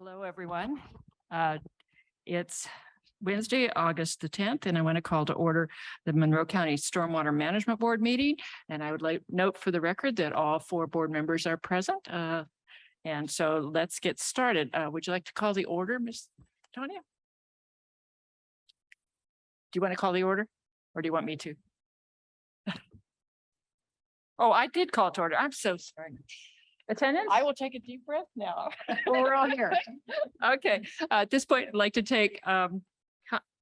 Hello, everyone. It's Wednesday, August the 10th, and I want to call to order the Monroe County Stormwater Management Board meeting. And I would like note for the record that all 4 board members are present. And so let's get started. Would you like to call the order, Ms. Tonya? Do you want to call the order or do you want me to? Oh, I did call to order. I'm so sorry. Attendance? I will take a deep breath now. Well, we're all here. Okay, at this point, I'd like to take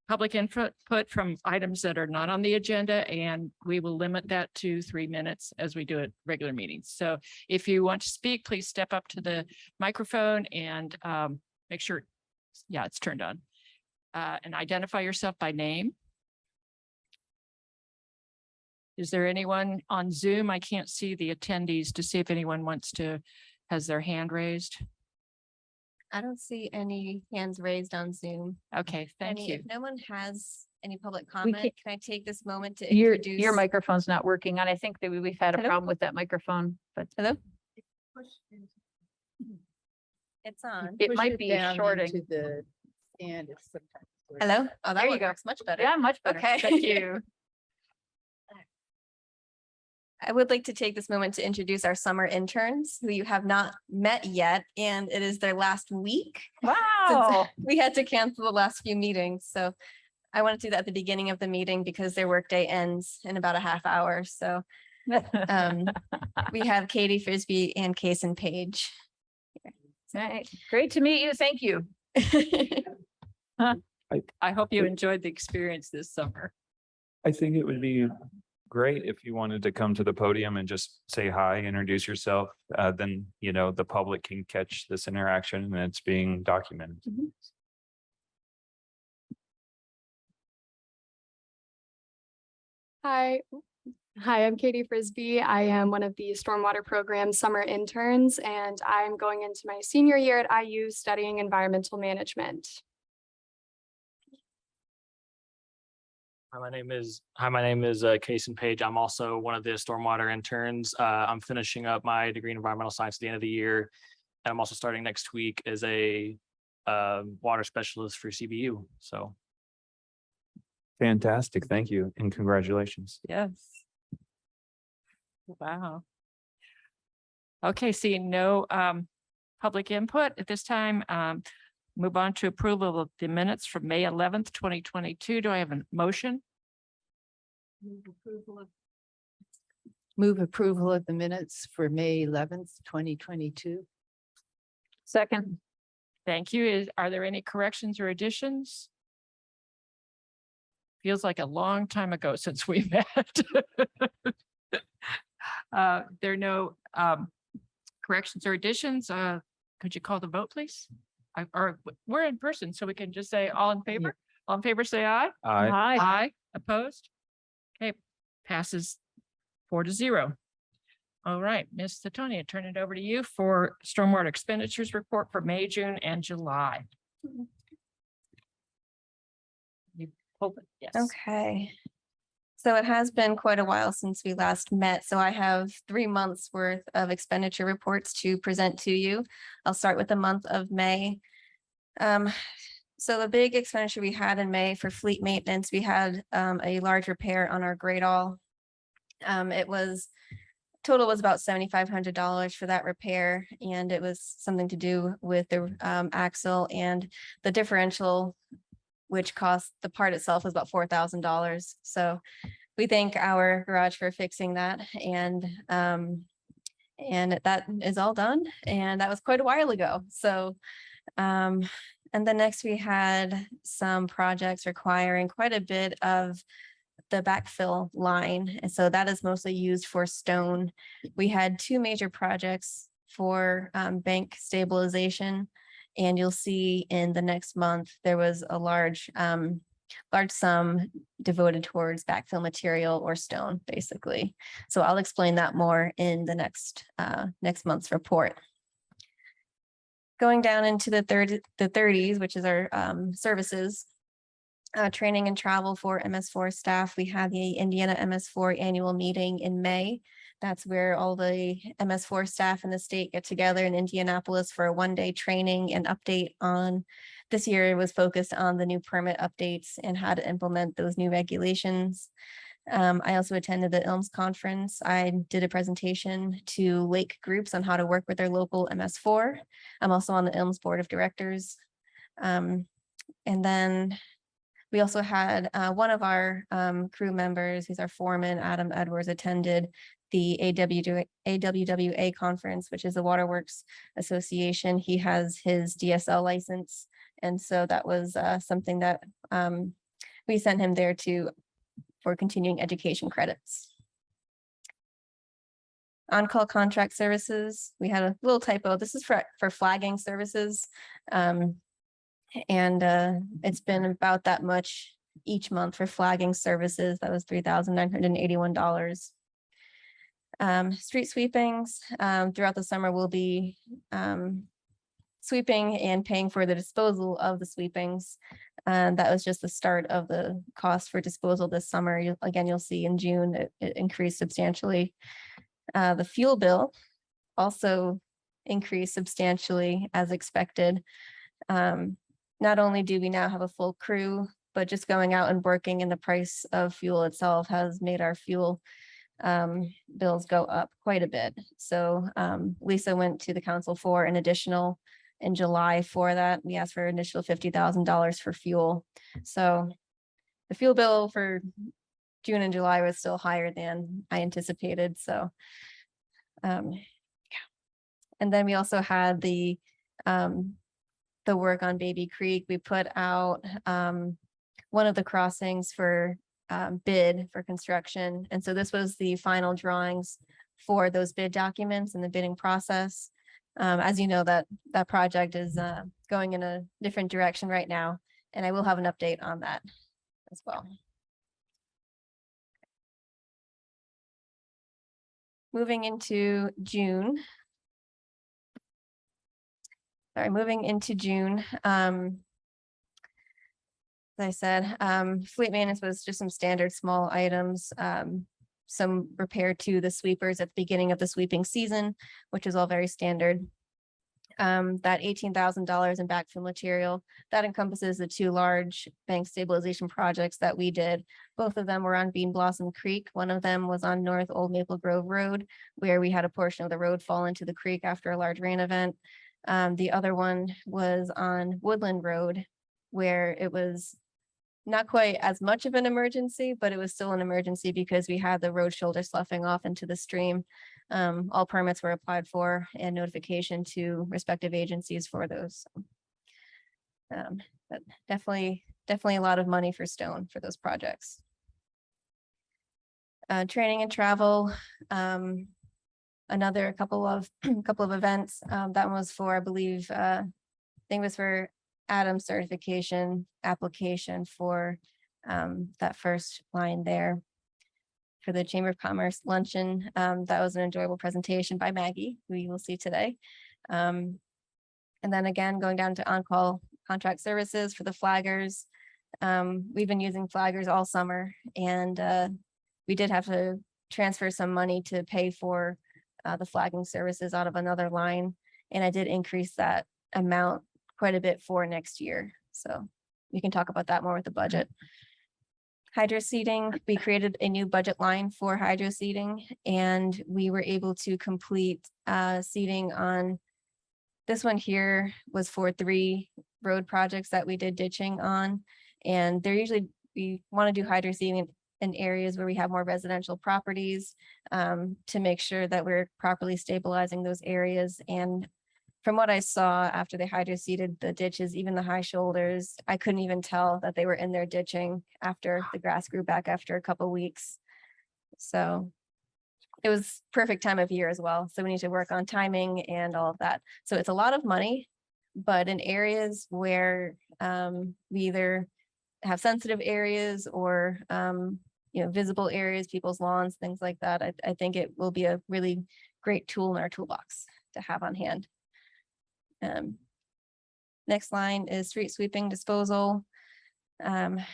public input from items that are not on the agenda, and we will limit that to 3 minutes as we do at regular meetings. So if you want to speak, please step up to the microphone and make sure, yeah, it's turned on. And identify yourself by name. Is there anyone on Zoom? I can't see the attendees to see if anyone has their hand raised. I don't see any hands raised on Zoom. Okay, thank you. If no one has any public comment, can't- can I take this moment to Your introduce? microphone's not working, and I think that we've had a Hello? problem with that microphone, but Hello? It's on. it might be shorting. To the stand. It's sometimes worse. Hello? Oh, that There you one go. works much better. Yeah, much better. Okay. Thank you. I would like to take this moment to introduce our summer interns who you have not met yet, and it is their last week. Wow. We had to cancel the last few meetings, so I want to do that at the beginning of the meeting because their workday ends in about a half hour. So we have Katie Frisbee and Kason Page. Right. Great to meet you. Thank you. I hope you enjoyed the experience this summer. I think it would be great if you wanted to come to the podium and just say hi, introduce yourself. Then, the public can catch this interaction and it's being documented. Hi, I'm Katie Frisbee. I am one of the Stormwater Program summer interns, and I'm going into my senior year at IU studying environmental management. Hi, my name is Kason Page. I'm also one of the stormwater interns. I'm finishing up my degree in environmental science at the end of the year. And I'm also starting next week as a water specialist for CBU. So Fantastic. Thank you and congratulations. Yes. Wow. Okay, seeing no public input at this time, move on to approval of the minutes from May 11th, 2022. Do I have a motion? Move approval of the minutes for May 11th, 2022. Second. Thank you. Are there any corrections or additions? Feels like a long time ago since we met. There are no corrections or additions. Could you call the vote, please? Or we're in person, so we can just say all in favor. All in favor, say aye. Aye. Hi. Aye. Opposed? Okay, passes 4-0. All right, Ms. Tonya, turn it over to you for stormwater expenditures report for May, June, and July. You hold it, yes. Okay. So it has been quite a while since we last met, so I have 3 months worth of expenditure reports to present to you. I'll start with the month of May. So the big expenditure we had in May for fleet maintenance, we had a large repair on our Woodall. Total was about $7,500 for that repair, and it was something to do with the axle and the differential, which cost the part itself was about $4,000. So we thank our garage for fixing that, and that is all done. And that was quite a while ago. So, and then next we had some projects requiring quite a bit of the backfill line. And so that is mostly used for stone. We had 2 major projects for bank stabilization. And you'll see in the next month, there was a large sum devoted towards backfill material or stone, basically. So I'll explain that more in the next month's report. Going down into the 30s, which is our services. Training and travel for MS4 staff. We had the Indiana MS4 annual meeting in May. That's where all the MS4 staff in the state get together in Indianapolis for a one-day training and update on. This year was focused on the new permit updates and how to implement those new regulations. I also attended the ILMS conference. I did a presentation to lake groups on how to work with their local MS4. I'm also on the ILMS board of directors. And then we also had one of our crew members, who's our foreman, Adam Edwards, attended the AWWA conference, which is the Waterworks Association. He has his DSL license. And so that was something that we sent him there for continuing education credits. On-call contract services, we had a little typo. This is for flagging services. It's been about that much each month for flagging services. That was $3,981. Street sweepings, throughout the summer, we'll be sweeping and paying for the disposal of the sweepings. That was just the start of the cost for disposal this summer. You'll see in June, it increased substantially. The fuel bill also increased substantially as expected. Not only do we now have a full crew, but just going out and working and the price of fuel itself has made our fuel bills go up quite a bit. So Lisa went to the council for an additional in July for that. We asked for an initial $50,000 for fuel. So the fuel bill for June and July was still higher than I anticipated. So yeah. And then we also had the work on Baby Creek. We put out one of the crossings for bid for construction. And so this was the final drawings for those bid documents and the bidding process. As you know, that project is going in a different direction right now, and I will have an update on that as well. Moving into June. Moving into June. As I said, fleet maintenance was just some standard small items, some repair to the sweepers at the beginning of the sweeping season, which is all very standard. That $18,000 in backfill material, that encompasses the two large bank stabilization projects that we did. Both of them were on Bean Blossom Creek. One of them was on North Old Maple Grove Road, where we had a portion of the road fall into the creek after a large rain event. The other one was on Woodland Road, where it was not quite as much of an emergency, but it was still an emergency because we had the road shoulder sloughing off into the stream. All permits were applied for and notification to respective agencies for those. But definitely a lot of money for stone for those projects. Training and travel, another couple of events. That one was for, I believe, I think it was for Adam's certification application for that first line there for the Chamber of Commerce luncheon. That was an enjoyable presentation by Maggie, who you will see today. And then again, going down to on-call contract services for the flaggers. We've been using flaggers all summer, and we did have to transfer some money to pay for the flagging services out of another line. And I did increase that amount quite a bit for next year. So we can talk about that more with the budget. Hydro seeding, we created a new budget line for hydro seeding, and we were able to complete seeding on this one here was for 3 road projects that we did ditching on. And they're usually, we want to do hydro seeding in areas where we have more residential properties to make sure that we're properly stabilizing those areas. And from what I saw after they hydro seeded the ditches, even the high shoulders, I couldn't even tell that they were in there ditching after the grass grew back after a couple weeks. So it was perfect time of year as well. So we need to work on timing and all of that. So it's a lot of money, but in areas where we either have sensitive areas or visible areas, people's lawns, things like that, I think it will be a really great tool in our toolbox to have on hand. Next line is street sweeping disposal. And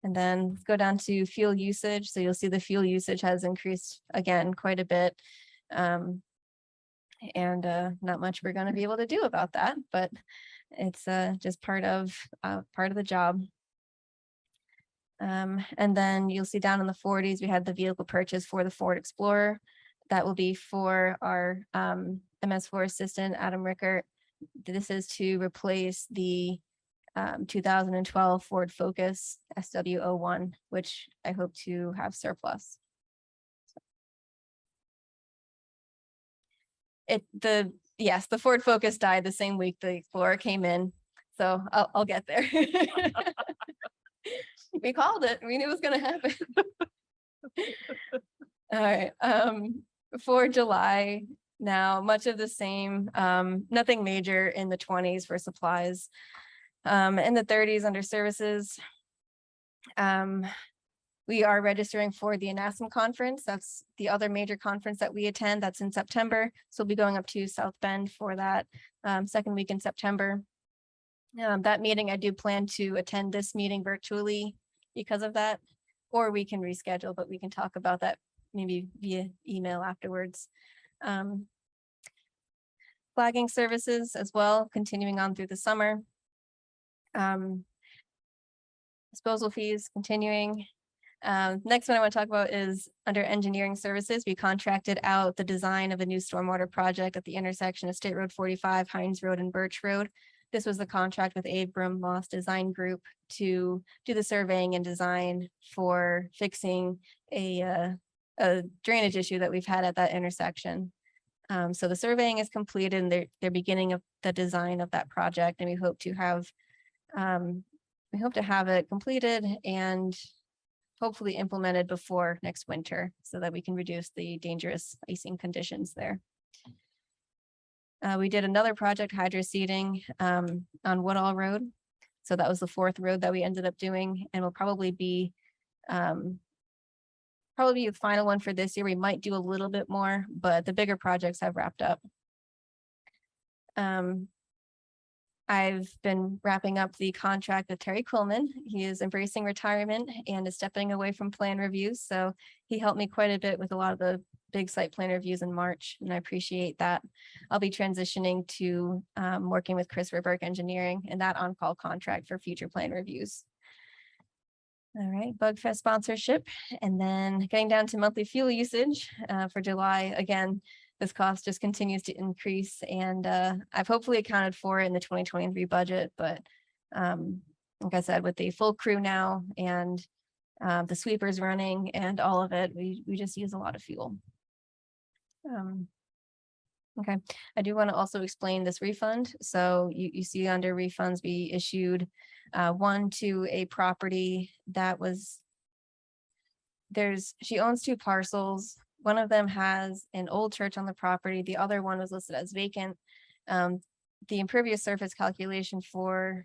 then go down to fuel usage. So you'll see the fuel usage has increased again quite a bit. And not much we're going to be able to do about that, but it's just part of the job. And then you'll see down in the 40s, we had the vehicle purchase for the Ford Explorer. That will be for our MS4 assistant, Adam Rickert. This is to replace the 2012 Ford Focus SW01, which I hope to have surplus. Yes, the Ford Focus died the same week the Explorer came in, so I'll get there. We called it. We knew it was going to happen. All right. For July, now much of the same. Nothing major in the 20s for supplies. In the 30s under services. We are registering for the ANASM conference. That's the other major conference that we attend. That's in September. So we'll be going up to South Bend for that second week in September. That meeting, I do plan to attend this meeting virtually because of that, or we can reschedule, but we can talk about that maybe via email afterwards. Flagging services as well, continuing on through the summer. Disposal fees continuing. Next one I want to talk about is under engineering services. We contracted out the design of a new stormwater project at the intersection of State Road 45, Heinz Road and Birch Road. This was the contract with Abram Moss Design Group to do the surveying and design for fixing a drainage issue that we've had at that intersection. So the surveying is completed and they're beginning of the design of that project, and we hope to have it completed and hopefully implemented before next winter so that we can reduce the dangerous icing conditions there. We did another project, hydro seeding on Woodall Road. So that was the fourth road that we ended up doing, and will probably be the final one for this year. We might do a little bit more, but the bigger projects have wrapped up. I've been wrapping up the contract with Terry Quillman. He is embracing retirement and is stepping away from plan reviews. So he helped me quite a bit with a lot of the big site plan reviews in March, and I appreciate that. I'll be transitioning to working with Chris Riparian Engineering and that on-call contract for future plan reviews. All right, Bugfest sponsorship, and then getting down to monthly fuel usage for July. Again, this cost just continues to increase, and I've hopefully accounted for it in the 2023 budget. But like I said, with the full crew now and the sweepers running and all of it, we just use a lot of fuel. Okay, I do want to also explain this refund. So you see under refunds, we issued one to a property that was, she owns two parcels. One of them has an old church on the property. The other one was listed as vacant. The impervious surface calculation for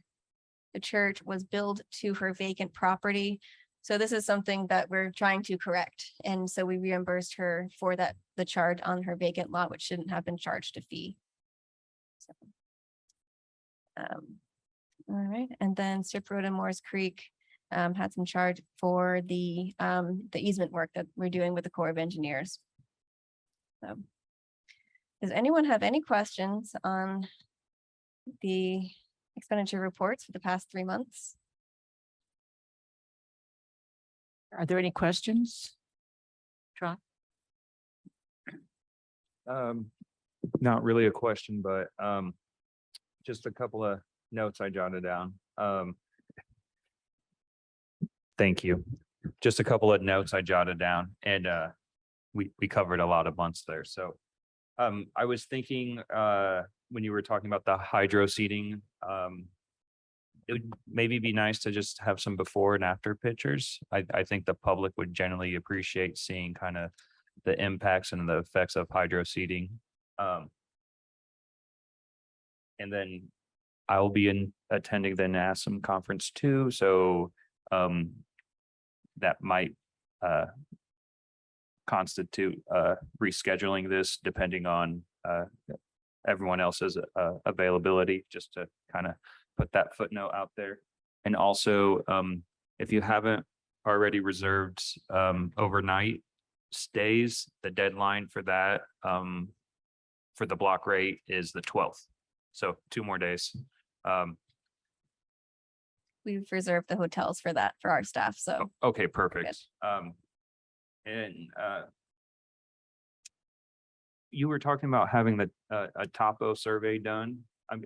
the church was billed to her vacant property. So this is something that we're trying to correct. And so we reimbursed her for that, the charge on her vacant lot, which shouldn't have been charged a fee. So, all right, and then Strip Road and Morris Creek had some charge for the easement work that we're doing with the Corps of Engineers. So, does anyone have any questions on the expenditure reports for the past 3 months? Are there any questions? Tron? Not really a question, but just a couple of notes I jotted down. Thank you. Just a couple of notes I jotted down, and we covered a lot of months there. So I was thinking when you were talking about the hydro seeding, it would maybe be nice to just have some before and after pictures. I think the public would generally appreciate seeing kind of the impacts and the effects of hydro seeding. And then I'll be attending the NASM conference too. So that might constitute rescheduling this depending on everyone else's availability, just to kind of put that footnote out there. And also, if you haven't already reserved overnight stays, the deadline for that for the block rate is the 12th. So 2 more days. We've reserved the hotels for that for our staff, so. Okay, perfect. And you were talking about having a topo survey done.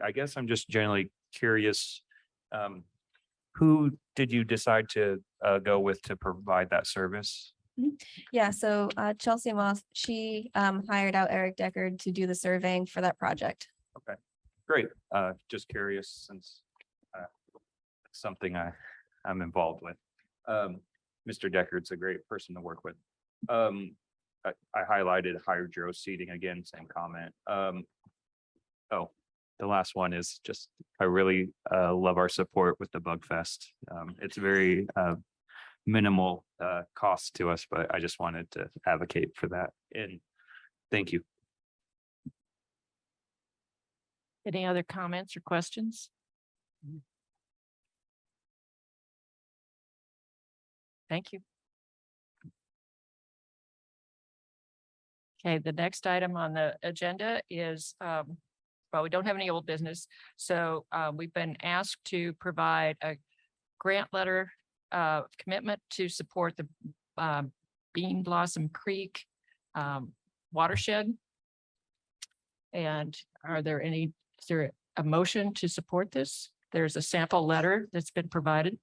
I guess I'm just generally curious. Who did you decide to go with to provide that service? Yeah, so Chelsea Moss, she hired out Eric Deckard to do the surveying for that project. Great. Just curious since it's something I'm involved with. Mr. Deckard's a great person to work with. I highlighted hydro seeding again, same comment. Oh, the last one is just, I really love our support with the Bug Fest. It's very minimal cost to us, but I just wanted to advocate for that. And thank you. Any other comments or questions? Thank you. Okay, the next item on the agenda is, well, we don't have any old business. So we've been asked to provide a grant letter of commitment to support the Bean Blossom Creek watershed. And is there a motion to support this? There's a sample letter that's been provided.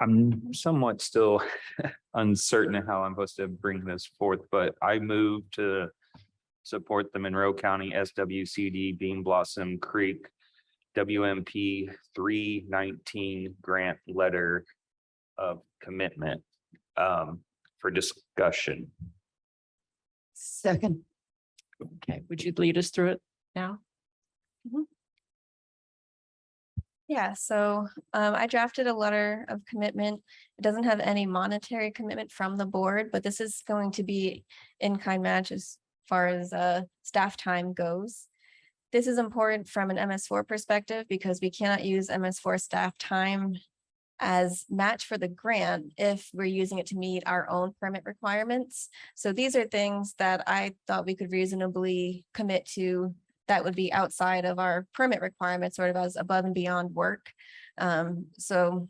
I'm somewhat still uncertain of how I'm supposed to bring this forth, but I move to support the Monroe County SWCD Bean Blossom Creek WMP 319 grant letter of commitment for discussion. Second. Okay, would you lead us through it now? Yeah, so I drafted a letter of commitment. It doesn't have any monetary commitment from the board, but this is going to be in-kind match as far as staff time goes. This is important from an MS4 perspective because we cannot use MS4 staff time as match for the grant if we're using it to meet our own permit requirements. So these are things that I thought we could reasonably commit to that would be outside of our permit requirements, sort of as above and beyond work. So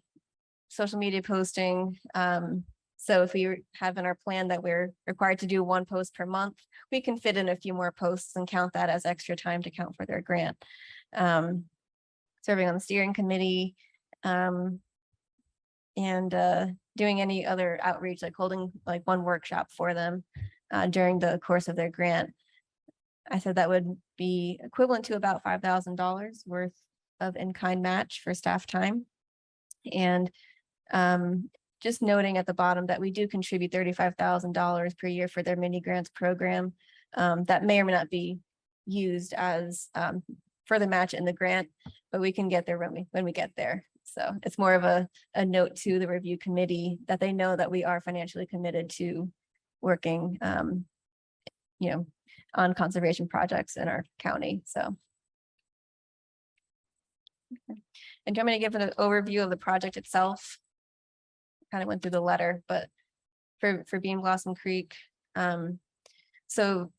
social media posting. So if we have in our plan that we're required to do 1 post per month, we can fit in a few more posts and count that as extra time to count for their grant. Serving on the steering committee and doing any other outreach, like holding like 1 workshop for them during the course of their grant. I said that would be equivalent to about $5,000 worth of in-kind match for staff time. And just noting at the bottom that we do contribute $35,000 per year for their mini grants program that may or may not be used as for the match in the grant, but we can get there when we get there. So it's more of a note to the review committee that they know that we are financially committed to working, on conservation projects in our county, so. Okay. And do you want me to give an overview of the project itself? Kind of went through the letter, but for Bean Blossom Creek. So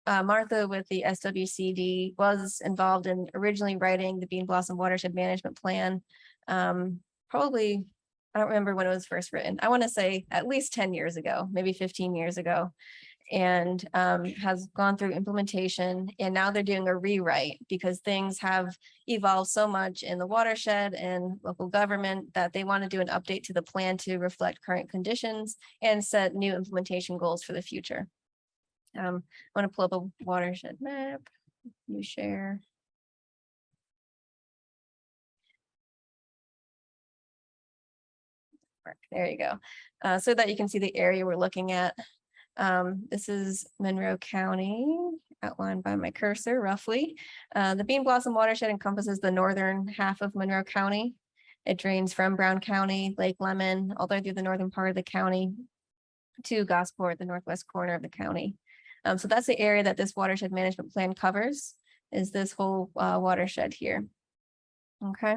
Martha with the SWCD was involved in originally writing the Bean Blossom Watershed Management Plan. Probably, I don't remember when it was first written. I want to say at least 10 years ago, maybe 15 years ago. And has gone through implementation, and now they're doing a rewrite because things have evolved so much in the watershed and local government that they want to do an update to the plan to reflect current conditions and set new implementation goals for the future. I want to pull up a watershed map. You share. There you go. So that you can see the area we're looking at. This is Monroe County, outlined by my cursor roughly. The Bean Blossom Watershed encompasses the northern half of Monroe County. It drains from Brown County, Lake Lemon, all the way through the northern part of the county to Gosport, the northwest corner of the county. So that's the area that this watershed management plan covers, is this whole watershed here. Okay.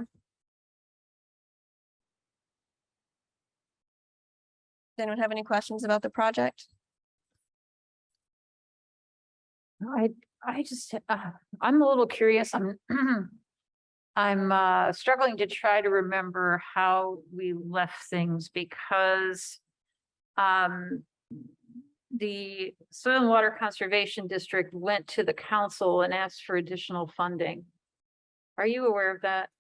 anyone have any questions about the project? I just, I'm a little curious. I'm struggling to try to remember how we left things because the Soil and Water Conservation District went to the council and asked for additional funding. Are you aware of that?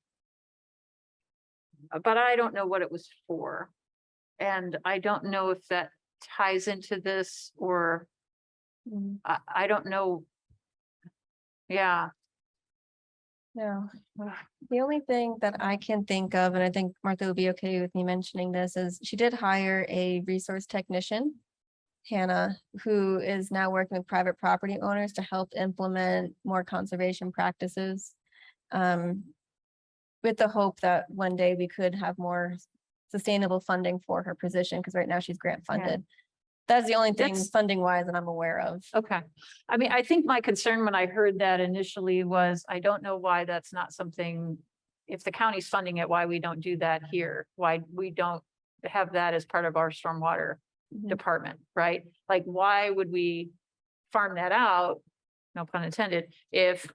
But I don't know what it was for. And I don't know if that ties into this or I don't know. Yeah. No. The only thing that I can think of, and I think Martha would be okay with me mentioning this, is she did hire a resource technician, Hannah, who is now working with private property owners to help implement more conservation practices. With the hope that one day we could have more sustainable funding for her position, because right now she's grant funded. That's the only thing That's- funding wise that I'm aware of. Okay. I mean, I think my concern when I heard that initially was, I don't know why that's not something, if the county's funding it, why we don't do that here? Why we don't have that as part of our stormwater department, right? Like, why would we farm that out? No pun intended, if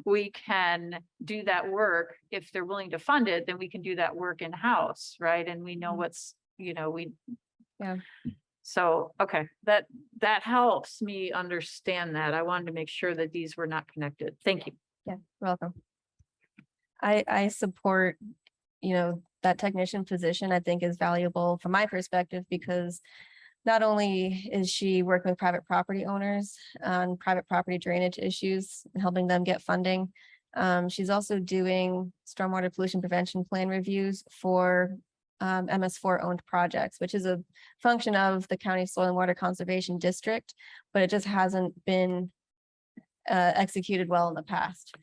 we can do that work, if they're willing to fund it, then we can do that work in-house, right? And we know what's, Yeah. So, okay, that helps me understand that. I wanted to make sure that these were not connected. Thank you. Yeah, you're welcome. I support, that technician position I think is valuable from my perspective, because not only is she working with private property owners on private property drainage issues, and helping them get funding. She's also doing stormwater pollution prevention plan reviews for MS4 owned projects, which is a function of the county soil and water conservation district, but it just hasn't been executed well in the past.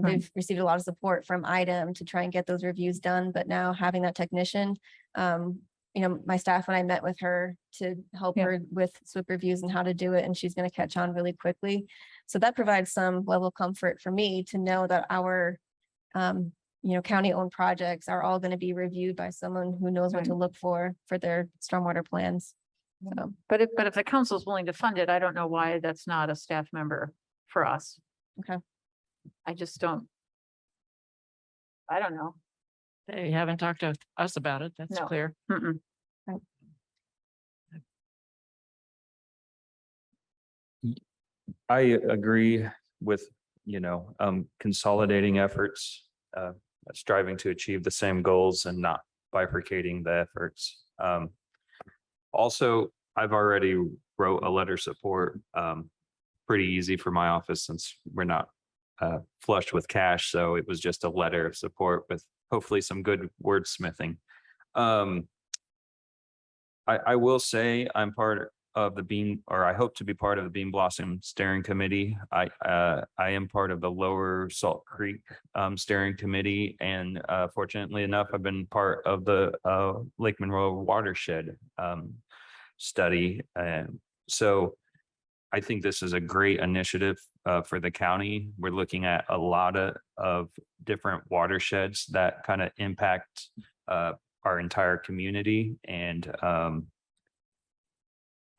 They've received a lot of support from IDEM to try and get those reviews done, but now having that technician, my staff, when I met with her to help her with SWIP reviews and how to do it, and she's going to catch on really quickly. So that provides some level of comfort for me to know that our county-owned projects are all going to be reviewed by someone who knows what to look for their stormwater plans. So, But if the council's willing to fund it, I don't know why that's not a staff member for us. Okay. I just don't. I don't know. They haven't talked to us about it. That's No. clear. Mm-mm. I agree with, consolidating efforts, striving to achieve the same goals and not bifurcating the efforts. Also, I've already wrote a letter of support, pretty easy for my office since we're not flush with cash. So it was just a letter of support with hopefully some good wordsmithing. I will say I'm part of the Bean, or I hope to be part of the Bean Blossom Steering Committee. I am part of the Lower Salt Creek Steering Committee, and fortunately enough, I've been part of the Lake Monroe Watershed study. And so I think this is a great initiative for the county. We're looking at a lot of different watersheds that kind of impact our entire community, and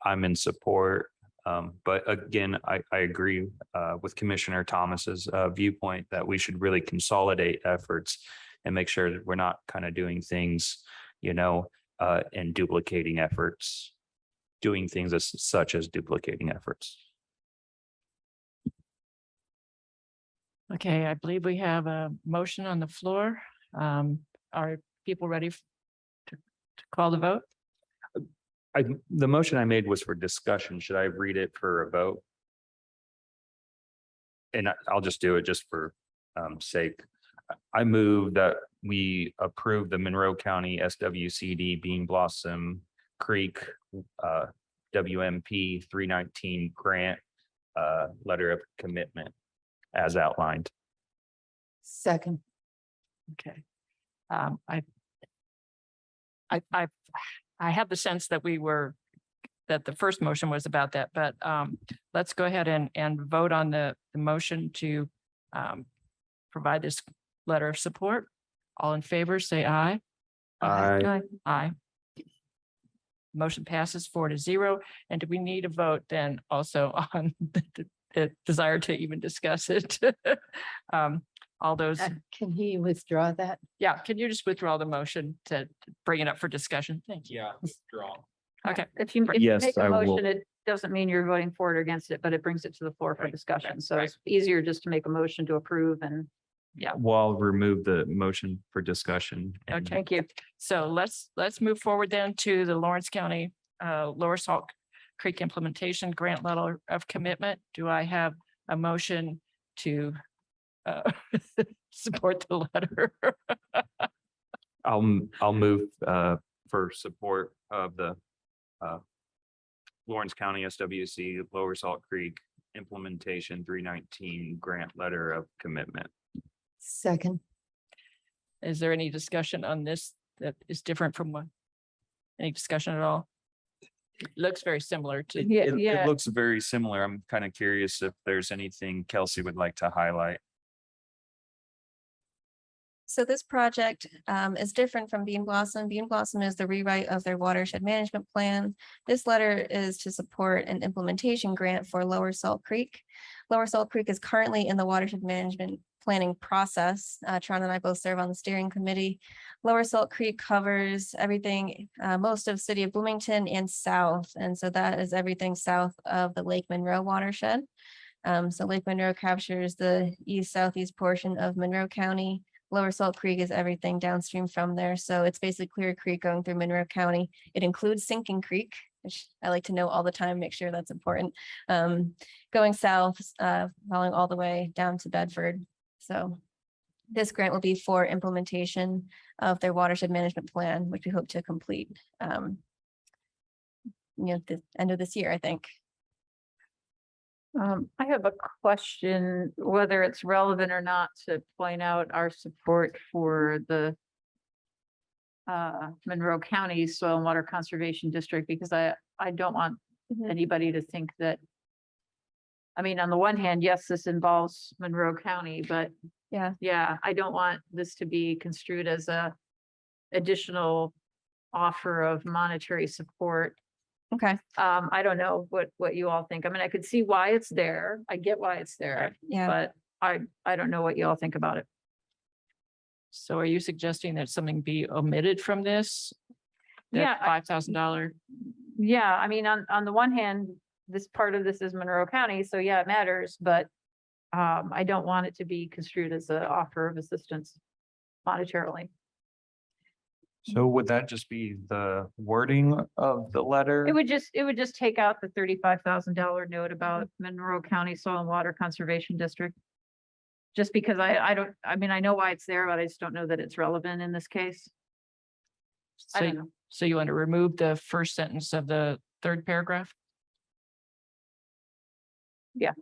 I'm in support. But again, I agree with Commissioner Thomas's viewpoint that we should really consolidate efforts and make sure that we're not kind of doing things, and duplicating efforts, doing things such as duplicating efforts. Okay, I believe we have a motion on the floor. Are people ready to call the vote? The motion I made was for discussion. Should I read it for a vote? And I'll just do it just for sake. I move that we approve the Monroe County SWCD Bean Blossom Creek WMP 319 grant letter of commitment as outlined. Second. Okay. I have the sense that that the first motion was about that, but let's go ahead and vote on the motion to provide this letter of support. All in favor, say aye. Aye. Aye. Motion passes 4-0. And do we need a vote then also on the desire to even discuss it? All those, Can he withdraw that? yeah, can you just withdraw the motion to bring it up for discussion? Thank you. Yeah, withdraw. Okay, If you Yes, make a I will. motion, it doesn't mean you're voting for it or against it, but it brings it to the floor for Right, discussion. right, So right. it's easier just to make a motion to approve and Well, I'll remove the motion for discussion. and- Okay. thank you. so let's move forward then to the Lawrence County Lower Salt Creek Implementation Grant Letter of Commitment. Do I have a motion to support the letter? I'll move for support of the Lawrence County SWC Lower Salt Creek Implementation 319 Grant Letter of Commitment. Second. Is there any discussion on this that is different from what? Any discussion at all? Looks very similar to, Yeah, It yeah. looks very similar. I'm kind of curious if there's anything Kelsey would like to highlight. So this project is different from Bean Blossom. Bean Blossom is the rewrite of their watershed management plan. This letter is to support an implementation grant for Lower Salt Creek. Lower Salt Creek is currently in the watershed management planning process. Tron and I both serve on the steering committee. Lower Salt Creek covers everything, most of city of Bloomington and south. And so that is everything south of the Lake Monroe watershed. So Lake Monroe captures the east-southeast portion of Monroe County. Lower Salt Creek is everything downstream from there. So it's basically Clear Creek going through Monroe County. It includes Sinking Creek, which I like to know all the time, make sure that's important. Going south, following all the way down to Bedford. So this grant will be for implementation of their watershed management plan, which we hope to complete at the end of this year, I think. I have a question, whether it's relevant or not, to point out our support for the Monroe County Soil and Water Conservation District, because I don't want anybody to think that. I mean, on the one hand, yes, this involves Monroe County, but Yeah. I don't want this to be construed as a additional offer of monetary support. Okay, I don't know what you all think. I mean, I could see why it's there. I get why it's there, yeah. but I don't know what you all think about it. so are you suggesting that something be omitted from this? Yeah, That $5,000, Yeah, I mean, on the one hand, this part of this is Monroe County, so yeah, it matters, but I don't want it to be construed as an offer of assistance monetarily. So would that just be the wording of the letter? It would just take out the $35,000 note about Monroe County Soil and Water Conservation District. Just because I mean, I know why it's there, but I just don't know that it's relevant in this case. I so, don't know. so you want to remove the first sentence of the third paragraph? Yeah.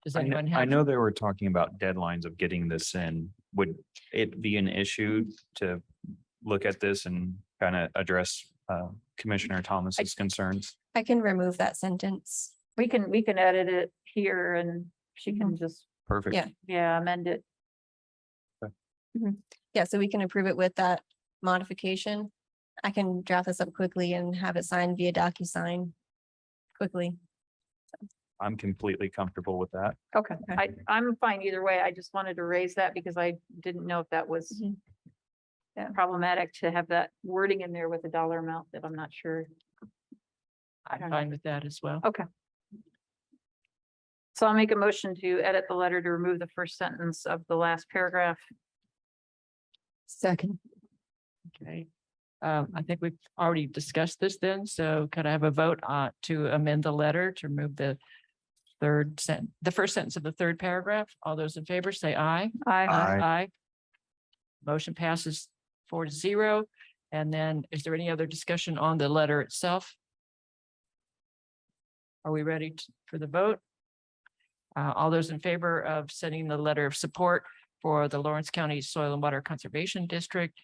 Does I know, anyone I have? know they were talking about deadlines of getting this in. Would it be an issue to look at this and kind of address Commissioner Thomas's concerns? I can remove that sentence. We can edit it here and she can just, Perfect. Yeah. amend it. Yeah, so we can approve it with that modification. I can draft this up quickly and have it signed via DocuSign quickly. I'm completely comfortable with that. Okay, Okay. I'm fine either way. I just wanted to raise that because I didn't know if that was Mhm. Yeah. problematic to have that wording in there with a dollar amount that I'm not sure. I I'm don't know. fine with that as well. Okay. So I'll make a motion to edit the letter to remove the first sentence of the last paragraph. Second. Okay. I think we've already discussed this then, so could I have a vote to amend the letter to remove the first sentence of the third paragraph? All those in favor say aye. Aye. Aye. Motion passes 4-0. And then is there any other discussion on the letter itself? Are we ready for the vote? All those in favor of sending the letter of support for the Lawrence County Soil and Water Conservation District,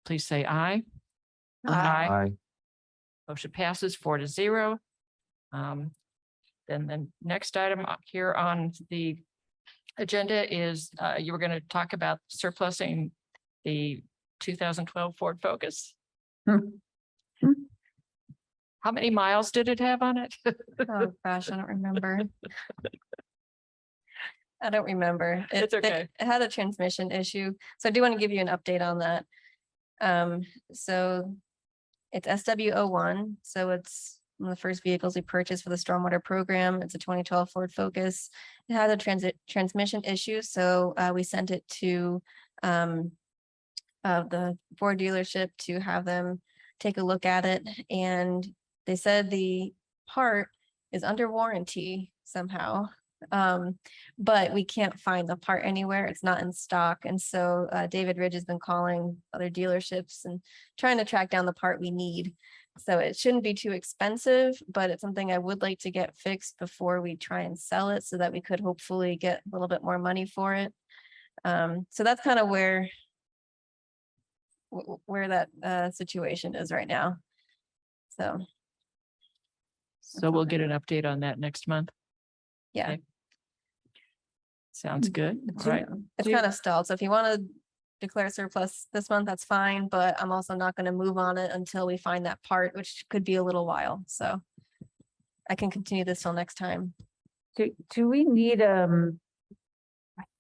please say aye. Aye. Motion passes 4-0. Then the next item here on the agenda is you were going to talk about surplusing the 2012 Ford Focus. Hmm. How many miles did it have on it? Oh, gosh, I don't remember. I don't remember. It's okay. It had a transmission issue, so I do want to give you an update on that. So it's SW01, so it's one of the first vehicles we purchased for the stormwater program. It's a 2012 Ford Focus. It had a transmission issue, so we sent it to the Ford dealership to have them take a look at it, and they said the part is under warranty somehow. But we can't find the part anywhere. It's not in stock. And so David Ridge has been calling other dealerships and trying to track down the part we need. So it shouldn't be too expensive, but it's something I would like to get fixed before we try and sell it so that we could hopefully get a little bit more money for it. So that's kind of where that situation is right now. So. So we'll get an update on that next month. Yeah. Okay. Sounds good. All right. It's kind of stalled. So if you want to declare surplus this month, that's fine, but I'm also not going to move on it until we find that part, which could be a little while. So I can continue this till next time. Do we need, I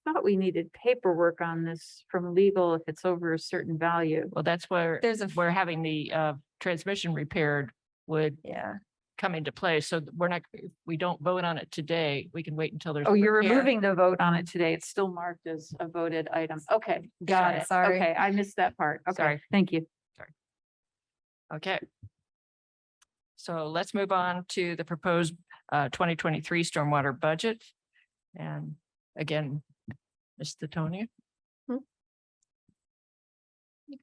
thought we needed paperwork on this from legal if it's over a certain value. Well, that's where we're having the transmission repaired would Yeah. come into play. So we're not, if we don't vote on it today, we can wait until there's. Oh, you're repair. removing the vote on it today. It's still marked as a voted item. Okay, got Yeah, it. sorry. Okay, I missed that part. Okay, Sorry. thank you. Okay. So let's move on to the proposed 2023 stormwater budget. And again, Ms. Titonia.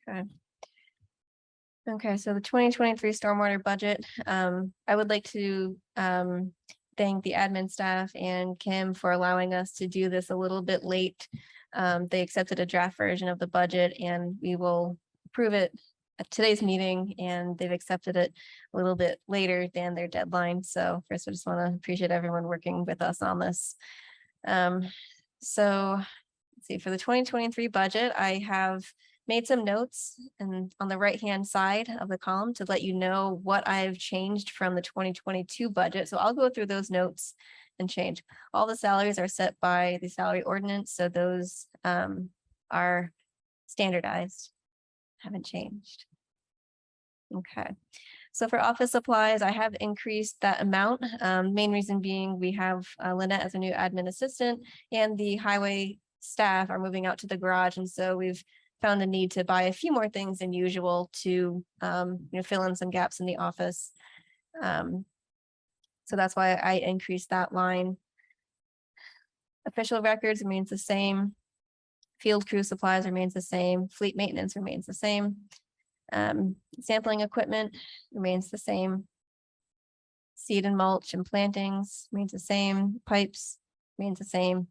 Okay. Okay, so the 2023 stormwater budget, I would like to thank the admin staff and Kim for allowing us to do this a little bit late. They accepted a draft version of the budget and we will approve it at today's meeting, and they've accepted it a little bit later than their deadline. So first, I just want to appreciate everyone working with us on this. So let's see, for the 2023 budget, I have made some notes and on the right-hand side of the column to let you know what I've changed from the 2022 budget. So I'll go through those notes and change. All the salaries are set by the salary ordinance, so those are standardized, haven't changed. Okay, so for office supplies, I have increased that amount. Main reason being we have Lynette as a new admin assistant and the highway staff are moving out to the garage, and so we've found a need to buy a few more things than usual to fill in some gaps in the office. So that's why I increased that line. Official records remains the same. Field crew supplies remains the same. Fleet maintenance remains the same. Sampling equipment remains the same. Seed and mulch and plantings remains the same. Pipes remains the same.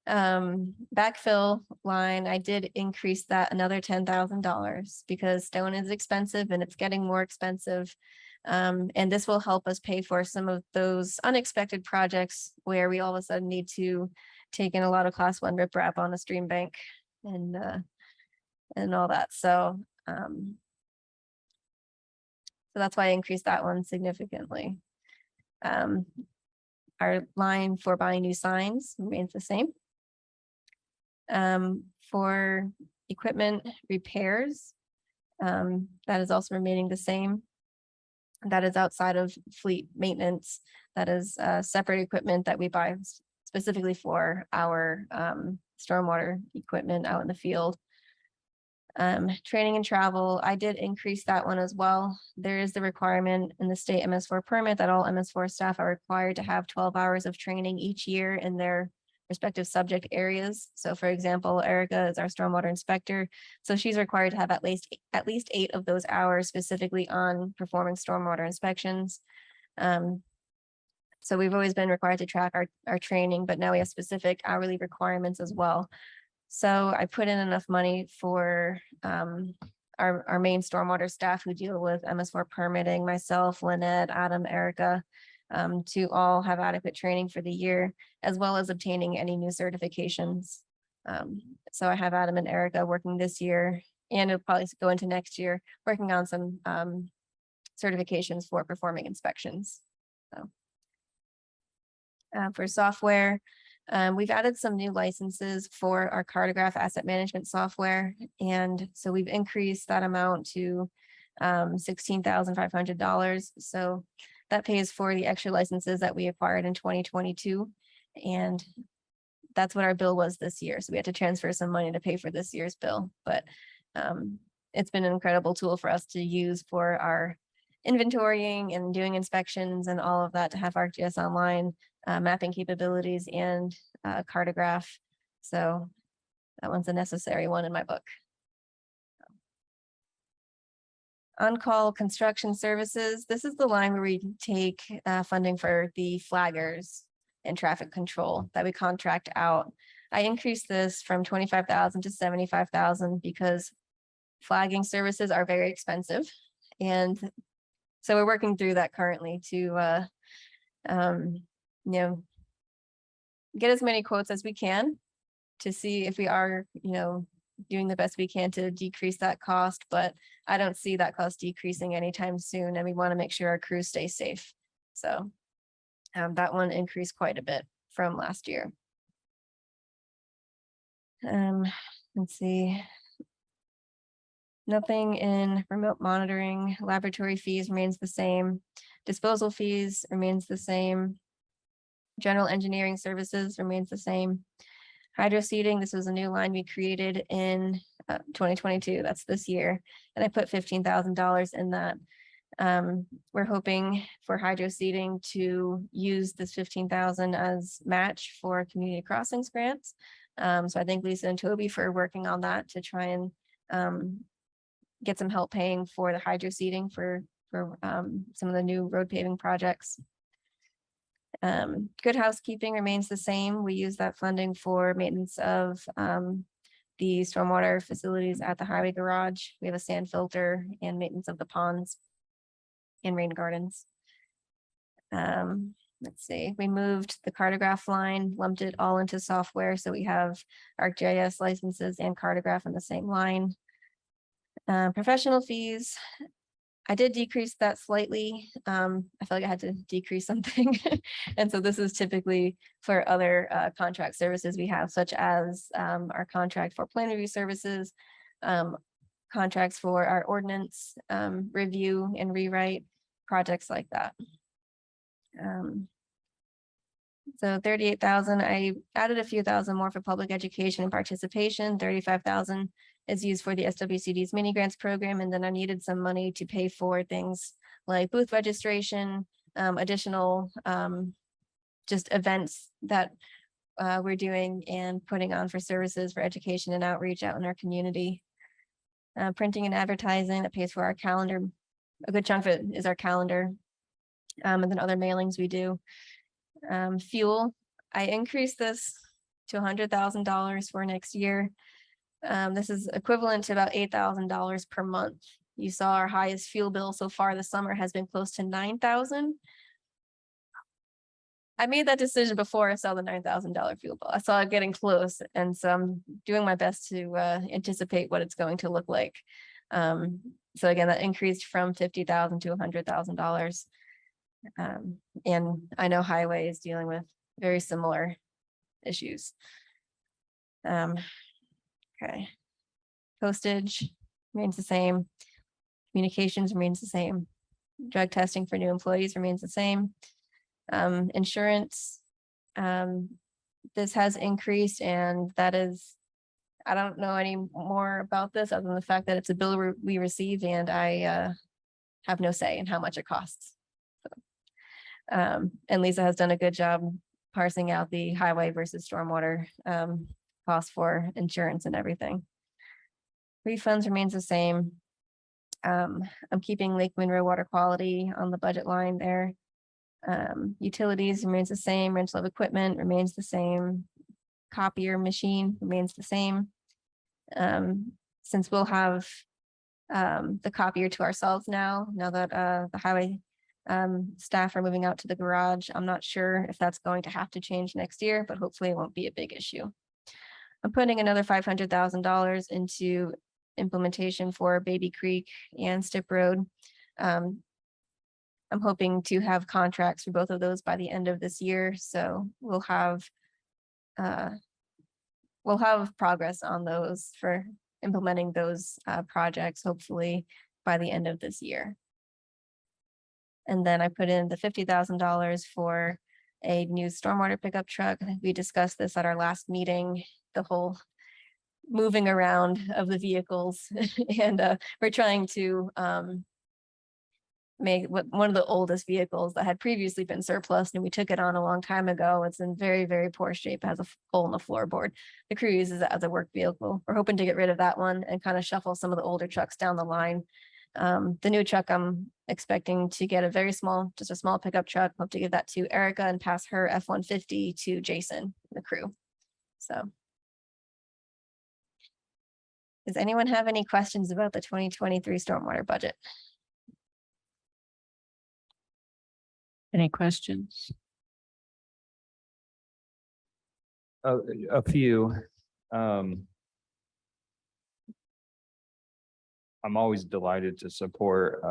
Backfill line, I did increase that another $10,000 because stone is expensive and it's getting more expensive. And this will help us pay for some of those unexpected projects where we all of a sudden need to take in a lot of class 1 riprap on a stream bank and all that. So that's why I increased that one significantly. Our line for buying new signs remains the same. For equipment repairs, that is also remaining the same. That is outside of fleet maintenance. That is separate equipment that we buy specifically for our stormwater equipment out in the field. Training and travel, I did increase that one as well. There is the requirement in the state MS4 permit that all MS4 staff are required to have 12 hours of training each year in their respective subject areas. So for example, Erica is our stormwater inspector. So she's required to have at least 8 of those hours specifically on performing stormwater inspections. So we've always been required to track our training, but now we have specific hourly requirements as well. So I put in enough money for our main stormwater staff who deal with MS4 permitting, myself, Lynette, Adam, Erica, to all have adequate training for the year, as well as obtaining any new certifications. So I have Adam and Erica working this year and it'll probably go into next year, working on some certifications for performing inspections. So. For software, we've added some new licenses for our cartograph asset management software. And so we've increased that amount to $16,500. So that pays for the extra licenses that we acquired in 2022. And that's what our bill was this year. So we had to transfer some money to pay for this year's bill. But it's been an incredible tool for us to use for our inventorying and doing inspections and all of that, to have ArcGIS online, mapping capabilities, and cartograph. So that one's a necessary one in my book. On-call construction services. This is the line where we take funding for the flaggers and traffic control that we contract out. I increased this from 25,000 to 75,000 because flagging services are very expensive. And so we're working through that currently to, get as many quotes as we can to see if we are, doing the best we can to decrease that cost, but I don't see that cost decreasing anytime soon, and we want to make sure our crews stay safe. So that one increased quite a bit from last year. Let's see. Nothing in remote monitoring. Laboratory fees remains the same. Disposal fees remains the same. General engineering services remains the same. Hydro seeding, this was a new line we created in 2022. That's this year. And I put $15,000 in that. We're hoping for hydro seeding to use this $15,000 as match for community crossings grants. So I thank Lisa and Toby for working on that to try and get some help paying for the hydro seeding for some of the new road paving projects. Good housekeeping remains the same. We use that funding for maintenance of the stormwater facilities at the highway garage. We have a sand filter and maintenance of the ponds and rain gardens. Let's see, we moved the cartograph line, lumped it all into software. So we have ArcGIS licenses and cartograph in the same line. Professional fees, I did decrease that slightly. I felt like I had to decrease something. And so this is typically for other contract services we have, such as our contract for plan review services, contracts for our ordinance review and rewrite, projects like that. So 38,000, I added a few thousand more for public education and participation. 35,000 is used for the SWCD's mini grants program. And then I needed some money to pay for things like booth registration, additional just events that we're doing and putting on for services for education and outreach out in our community. Printing and advertising that pays for our calendar. A good chunk of it is our calendar. And then other mailings we do. Fuel, I increased this to $100,000 for next year. This is equivalent to about $8,000 per month. You saw our highest fuel bill so far this summer has been close to $9,000. I made that decision before I saw the $9,000 fuel bill. I saw it getting close, and so I'm doing my best to anticipate what it's going to look like. So again, that increased from $50,000 to $100,000. And I know highway is dealing with very similar issues. Okay. Postage remains the same. Communications remains the same. Drug testing for new employees remains the same. Insurance, this has increased, and that is, I don't know any more about this other than the fact that it's a bill we receive, and I have no say in how much it costs. And Lisa has done a good job parsing out the highway versus stormwater costs for insurance and everything. Refunds remains the same. I'm keeping Lake Monroe water quality on the budget line there. Utilities remains the same. Rental of equipment remains the same. Copier machine remains the same. Since we'll have the copier to ourselves now that the highway staff are moving out to the garage. I'm not sure if that's going to have to change next year, but hopefully it won't be a big issue. I'm putting another $500,000 into implementation for Baby Creek and Stip Road. I'm hoping to have contracts for both of those by the end of this year, so we'll have progress on those for implementing those projects, hopefully by the end of this year. And then I put in the $50,000 for a new stormwater pickup truck. I think we discussed this at our last meeting, the whole moving around of the vehicles. And we're trying to make one of the oldest vehicles that had previously been surplus, and we took it on a long time ago. It's in very, very poor shape, has a hole in the floorboard. The crew uses it as a work vehicle. We're hoping to get rid of that one and kind of shuffle some of the older trucks down the line. The new truck, I'm expecting to get just a small pickup truck. Hope to give that to Erica and pass her F-150 to Jason, the crew. So. Does anyone have any questions about the 2023 stormwater budget? Any questions? A few. I'm always delighted to support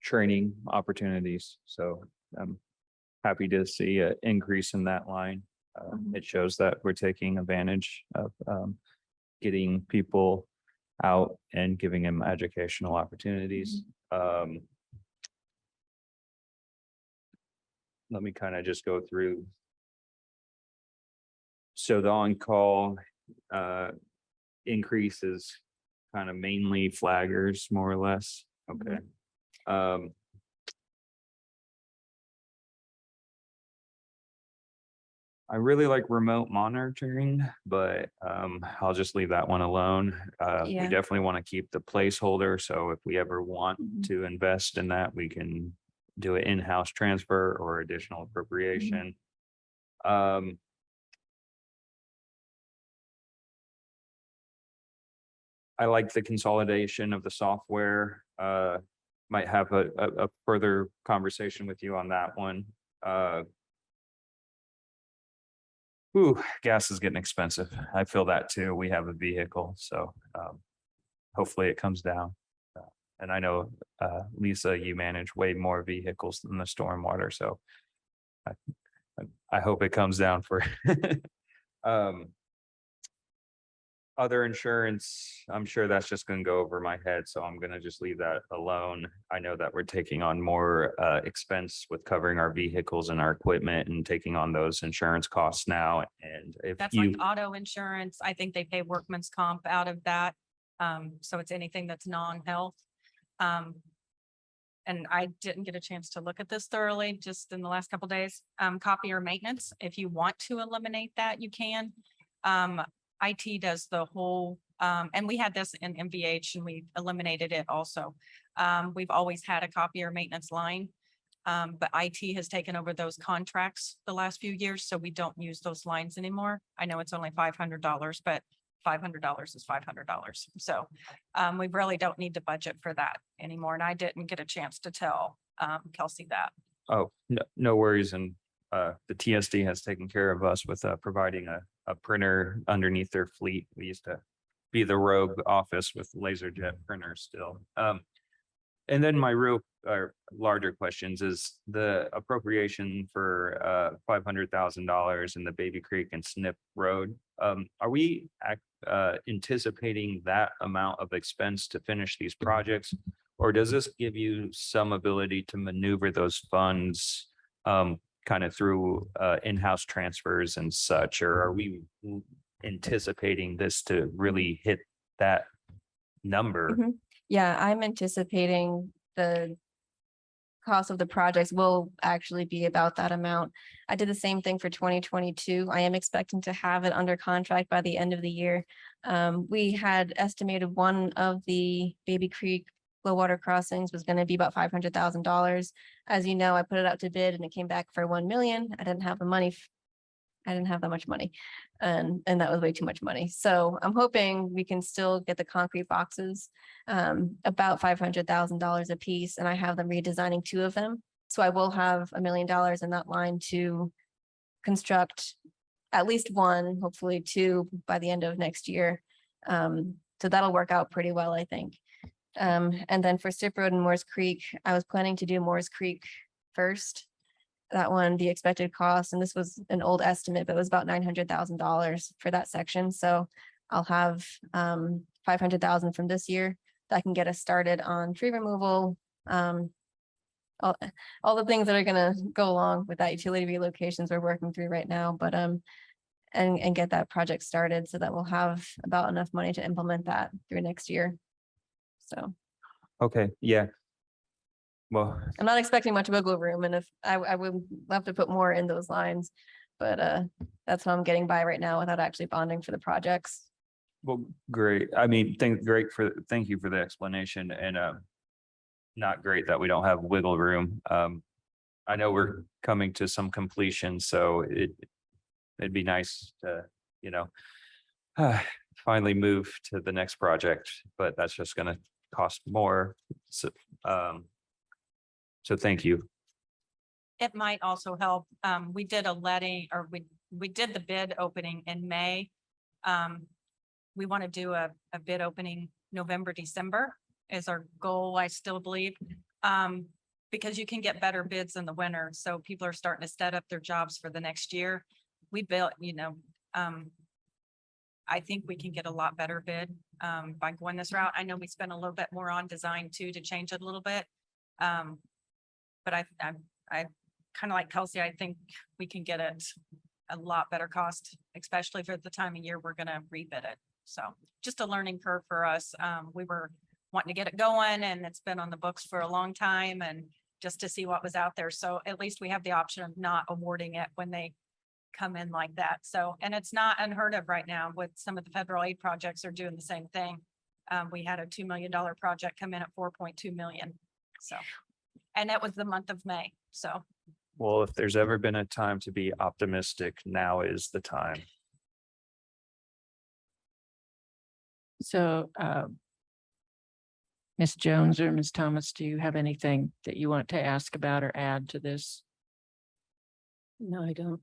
training opportunities, so I'm happy to see an increase in that line. It shows that we're taking advantage of getting people out and giving them educational opportunities. Let me kind of just go through. So the on-call increase is kind of mainly flaggers, more or less. Okay. I really like remote monitoring, but I'll just leave that one alone. We Yeah. definitely want to keep the placeholder. So if we ever want Mhm. to invest in that, we can do an in-house transfer or additional appropriation. I like the consolidation of the software. Might have a further conversation with you on that one. Gas is getting expensive. I feel that too. We have a vehicle, so hopefully it comes down. And I know, Lisa, you manage way more vehicles than the stormwater, so I hope it comes down for other insurance. I'm sure that's just going to go over my head, so I'm going to just leave that alone. I know that we're taking on more expense with covering our vehicles and our equipment and taking on those insurance costs now. And if That's you, like auto insurance. I think they pay workman's comp out of that. So it's anything that's non-health. And I didn't get a chance to look at this thoroughly just in the last couple days. Copier maintenance, if you want to eliminate that, you can. IT does the whole, and we had this in MVH and we eliminated it also. We've always had a copier maintenance line. But IT has taken over those contracts the last few years, so we don't use those lines anymore. I know it's only $500, but $500 is $500. So we really don't need to budget for that anymore. And I didn't get a chance to tell Kelsey that. oh, no worries. And the TSD has taken care of us with providing a printer underneath their fleet. We used to be the rogue office with LaserJet printers still. And then my real larger questions is the appropriation for $500,000 in the Baby Creek and Snip Road. Are we anticipating that amount of expense to finish these projects? Or does this give you some ability to maneuver those funds kind of through in-house transfers and such? Or are we anticipating this to really hit that number? Mhm. Yeah, I'm anticipating the cost of the projects will actually be about that amount. I did the same thing for 2022. I am expecting to have it under contract by the end of the year. We had estimated one of the Baby Creek low water crossings was going to be about $500,000. As you know, I put it out to bid and it came back for 1 million. I didn't have the money. I didn't have that much money, and that was way too much money. So I'm hoping we can still get the concrete boxes about $500,000 a piece, and I have them redesigning 2 of them. So I will have $1 million in that line to construct at least 1, hopefully 2 by the end of next year. So that'll work out pretty well, I think. And then for Strip Road and Moores Creek, I was planning to do Moores Creek first. That one, the expected cost, and this was an old estimate, but it was about $900,000 for that section. So I'll have 500,000 from this year that can get us started on tree removal. All the things that are gonna go along with that utility relocations we're working through right now, but and get that project started so that we'll have about enough money to implement that through next year. So Okay, yeah. Well, I'm not expecting much wiggle room, and if I would love to put more in those lines, but that's how I'm getting by right now without actually bonding for the projects. well, great. I mean, thank you for the explanation and not great that we don't have wiggle room. I know we're coming to some completion, so it'd be nice to, finally move to the next project, but that's just gonna cost more. So thank you. It might also help. We did a letting, or we did the bid opening in May. We want to do a bid opening November, December is our goal, I still believe. Because you can get better bids in the winter. So people are starting to set up their jobs for the next year. We built, I think we can get a lot better bid by going this route. I know we spent a little bit more on design too, to change it a little bit. But I kind of like Kelsey, I think we can get it a lot better cost, especially for the time of year we're gonna rebid it. So just a learning curve for us. We were wanting to get it going, and it's been on the books for a long time, and just to see what was out there. So at least we have the option of not awarding it when they come in like that. So, and it's not unheard of right now with some of the federal aid projects are doing the same thing. We had a $2 million project come in at 4.2 million. So, and that was the month of May. So. Well, if there's ever been a time to be optimistic, now is the time. So, Ms. Jones or Ms. Thomas, do you have anything that you want to ask about or add to this? No, I don't.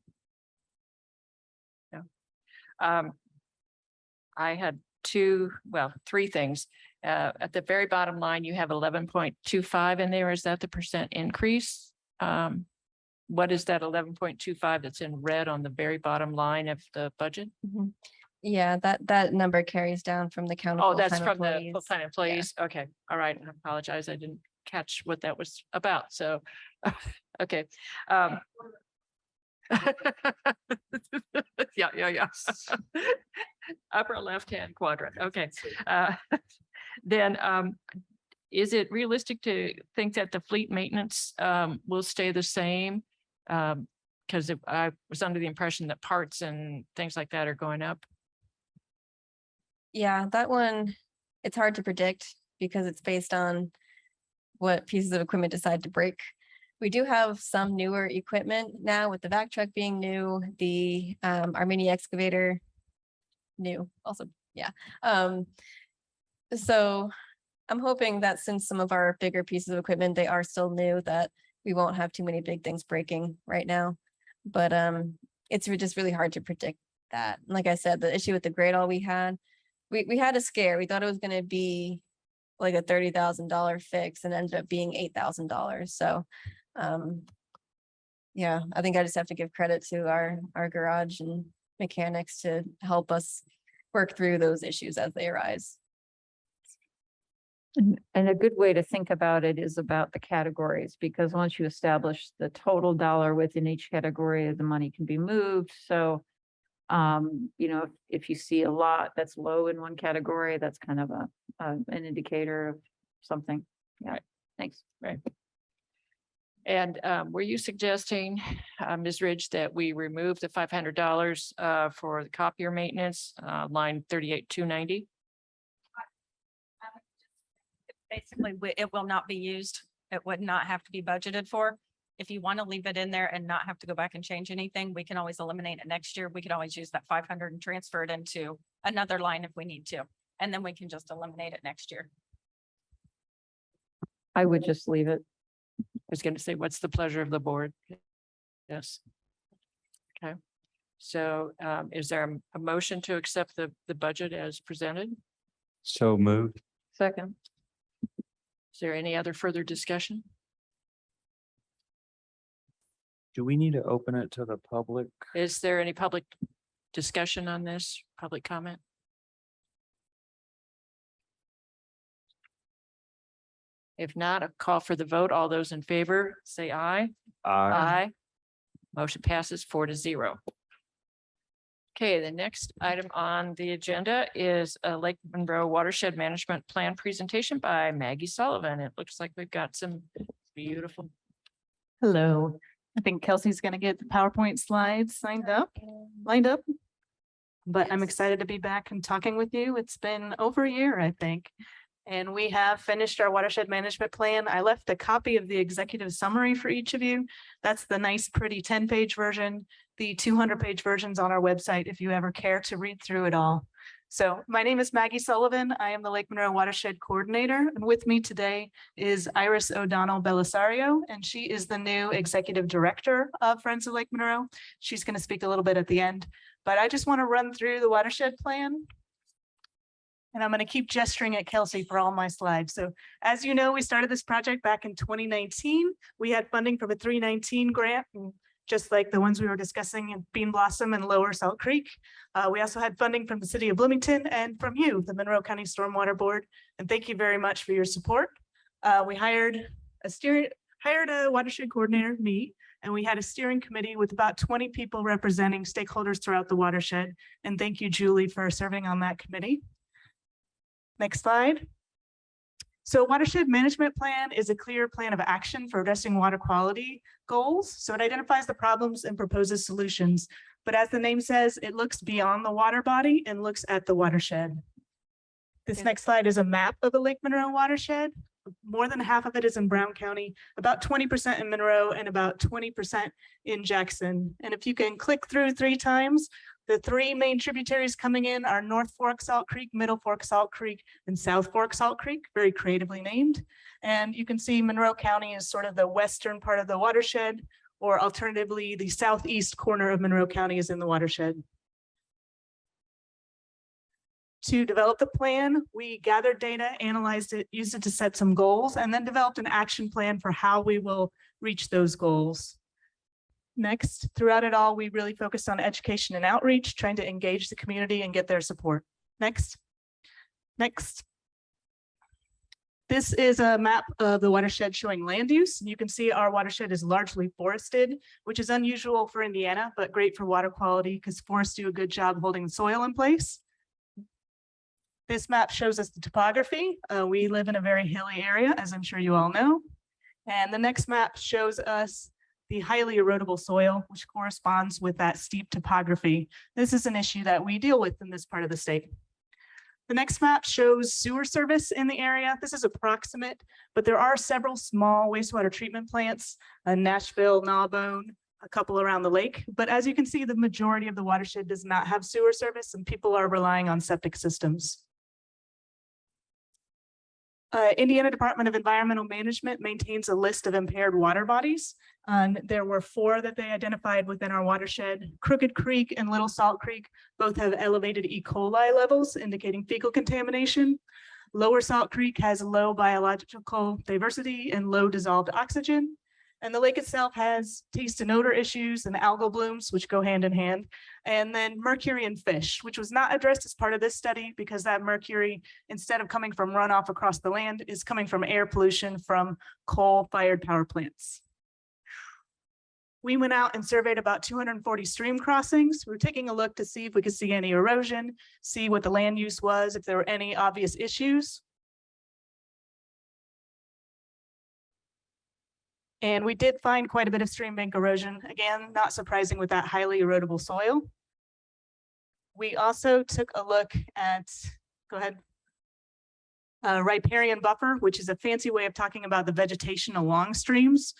I had three things. At the very bottom line, you have 11.25 in there. Is that the percent increase? What is that 11.25 that's in red on the very bottom line of the budget? Mhm. Yeah, that number carries down from the count. Oh, of that's full-time from the employees. full-time employees. Okay, all right. I apologize. I didn't catch what that was about. So, okay. Yeah. Upper left-hand quadrant. Okay. Then, is it realistic to think that the fleet maintenance will stay the same? Because I was under the impression that parts and things like that are going up. Yeah, that one, it's hard to predict because it's based on what pieces of equipment decide to break. We do have some newer equipment now with the vac truck being new, the our mini excavator new also, yeah. So I'm hoping that since some of our bigger pieces of equipment, they are still new, that we won't have too many big things breaking right now. But it's just really hard to predict that. Like I said, the issue with the grade all we had a scare. We thought it was gonna be like a $30,000 fix and ended up being $8,000. So yeah, I think I just have to give credit to our garage and mechanics to help us work through those issues as they arise. And a good way to think about it is about the categories, because once you establish the total dollar within each category, the money can be moved. So, if you see a lot that's low in one category, that's kind of an indicator of something. Yeah, Right. Thanks. Right. And were you suggesting, Ms. Ridge, that we remove the $500 for the copier maintenance, line 38,290? Basically, it will not be used. It would not have to be budgeted for. If you want to leave it in there and not have to go back and change anything, we can always eliminate it next year. We could always use that 500 and transfer it into another line if we need to. And then we can just eliminate it next year. I would just leave it. I was going to say, what's the pleasure of the board? Yes. Okay. So is there a motion to accept the budget as presented? So moved. Second. Is there any other further discussion? Do we need to open it to the public? Is there any public discussion on this, public comment? If not, a call for the vote. All those in favor, say aye. Aye. Motion passes 4-0. Okay, the next item on the agenda is a Lake Monroe Watershed Management Plan presentation by Maggie Sullivan. It looks like we've got some beautiful. Hello, I think Kelsey's gonna get the PowerPoint slides lined up. But I'm excited to be back and talking with you. It's been over a year, I think. And we have finished our watershed management plan. I left a copy of the executive summary for each of you. That's the nice, pretty 10-page version. The 200-page version's on our website if you ever care to read through it all. So my name is Maggie Sullivan. I am the Lake Monroe Watershed Coordinator. And with me today is Iris O'Donnell Belisario, and she is the new Executive Director of Friends of Lake Monroe. She's going to speak a little bit at the end, but I just want to run through the watershed plan. And I'm going to keep gesturing at Kelsey for all my slides. So as you know, we started this project back in 2019. We had funding from a 319 grant, and just like the ones we were discussing in Bean Blossom and Lower Salt Creek. We also had funding from the city of Bloomington and from you, the Monroe County Stormwater Board. And thank you very much for your support. We hired a watershed coordinator, me, and we had a steering committee with about 20 people representing stakeholders throughout the watershed. And thank you, Julie, for serving on that committee. Next slide. So watershed management plan is a clear plan of action for addressing water quality goals. So it identifies the problems and proposes solutions. But as the name says, it looks beyond the water body and looks at the watershed. This next slide is a map of the Lake Monroe watershed. More than half of it is in Brown County, about 20% in Monroe and about 20% in Jackson. And if you can click through 3 times, the 3 main tributaries coming in are North Fork Salt Creek, Middle Fork Salt Creek, and South Fork Salt Creek, very creatively named. And you can see Monroe County is sort of the western part of the watershed, or alternatively, the southeast corner of Monroe County is in the watershed. To develop the plan, we gathered data, analyzed it, used it to set some goals, and then developed an action plan for how we will reach those goals. Next, throughout it all, we really focused on education and outreach, trying to engage the community and get their support. Next. This is a map of the watershed showing land use. You can see our watershed is largely forested, which is unusual for Indiana, but great for water quality because forests do a good job holding the soil in place. This map shows us the topography. We live in a very hilly area, as I'm sure you all know. And the next map shows us the highly erodible soil, which corresponds with that steep topography. This is an issue that we deal with in this part of the state. The next map shows sewer service in the area. This is approximate, but there are several small wastewater treatment plants, Nashville, Gnawbone, a couple around the lake. But as you can see, the majority of the watershed does not have sewer service and people are relying on septic systems. Indiana Department of Environmental Management maintains a list of impaired water bodies. There were 4 that they identified within our watershed. Crooked Creek and Little Salt Creek both have elevated E. coli levels, indicating fecal contamination. Lower Salt Creek has low biological diversity and low dissolved oxygen. And the lake itself has taste and odor issues and algal blooms, which go hand in hand. And then mercury in fish, which was not addressed as part of this study because that mercury, instead of coming from runoff across the land, is coming from air pollution from coal-fired power plants. We went out and surveyed about 240 stream crossings. We were taking a look to see if we could see any erosion, see what the land use was, if there were any obvious issues. And we did find quite a bit of stream bank erosion. Again, not surprising with that highly erodible soil. We also took a look at, go ahead. Riparian buffer, which is a fancy way of talking about the vegetation along streams.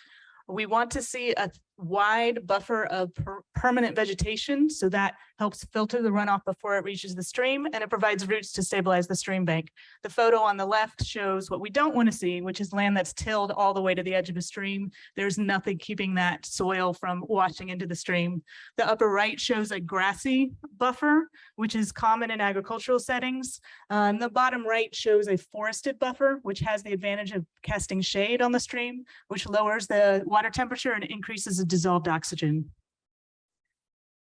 We want to see wide buffer of permanent vegetation. So that helps filter the runoff before it reaches the stream, and it provides roots to stabilize the stream bank. The photo on the left shows what we don't want to see, which is land that's tilled all the way to the edge of a stream. There's nothing keeping that soil from washing into the stream. The upper right shows a grassy buffer, which is common in agricultural settings. The bottom right shows a forested buffer, which has the advantage of casting shade on the stream, which lowers the water temperature and increases the dissolved oxygen.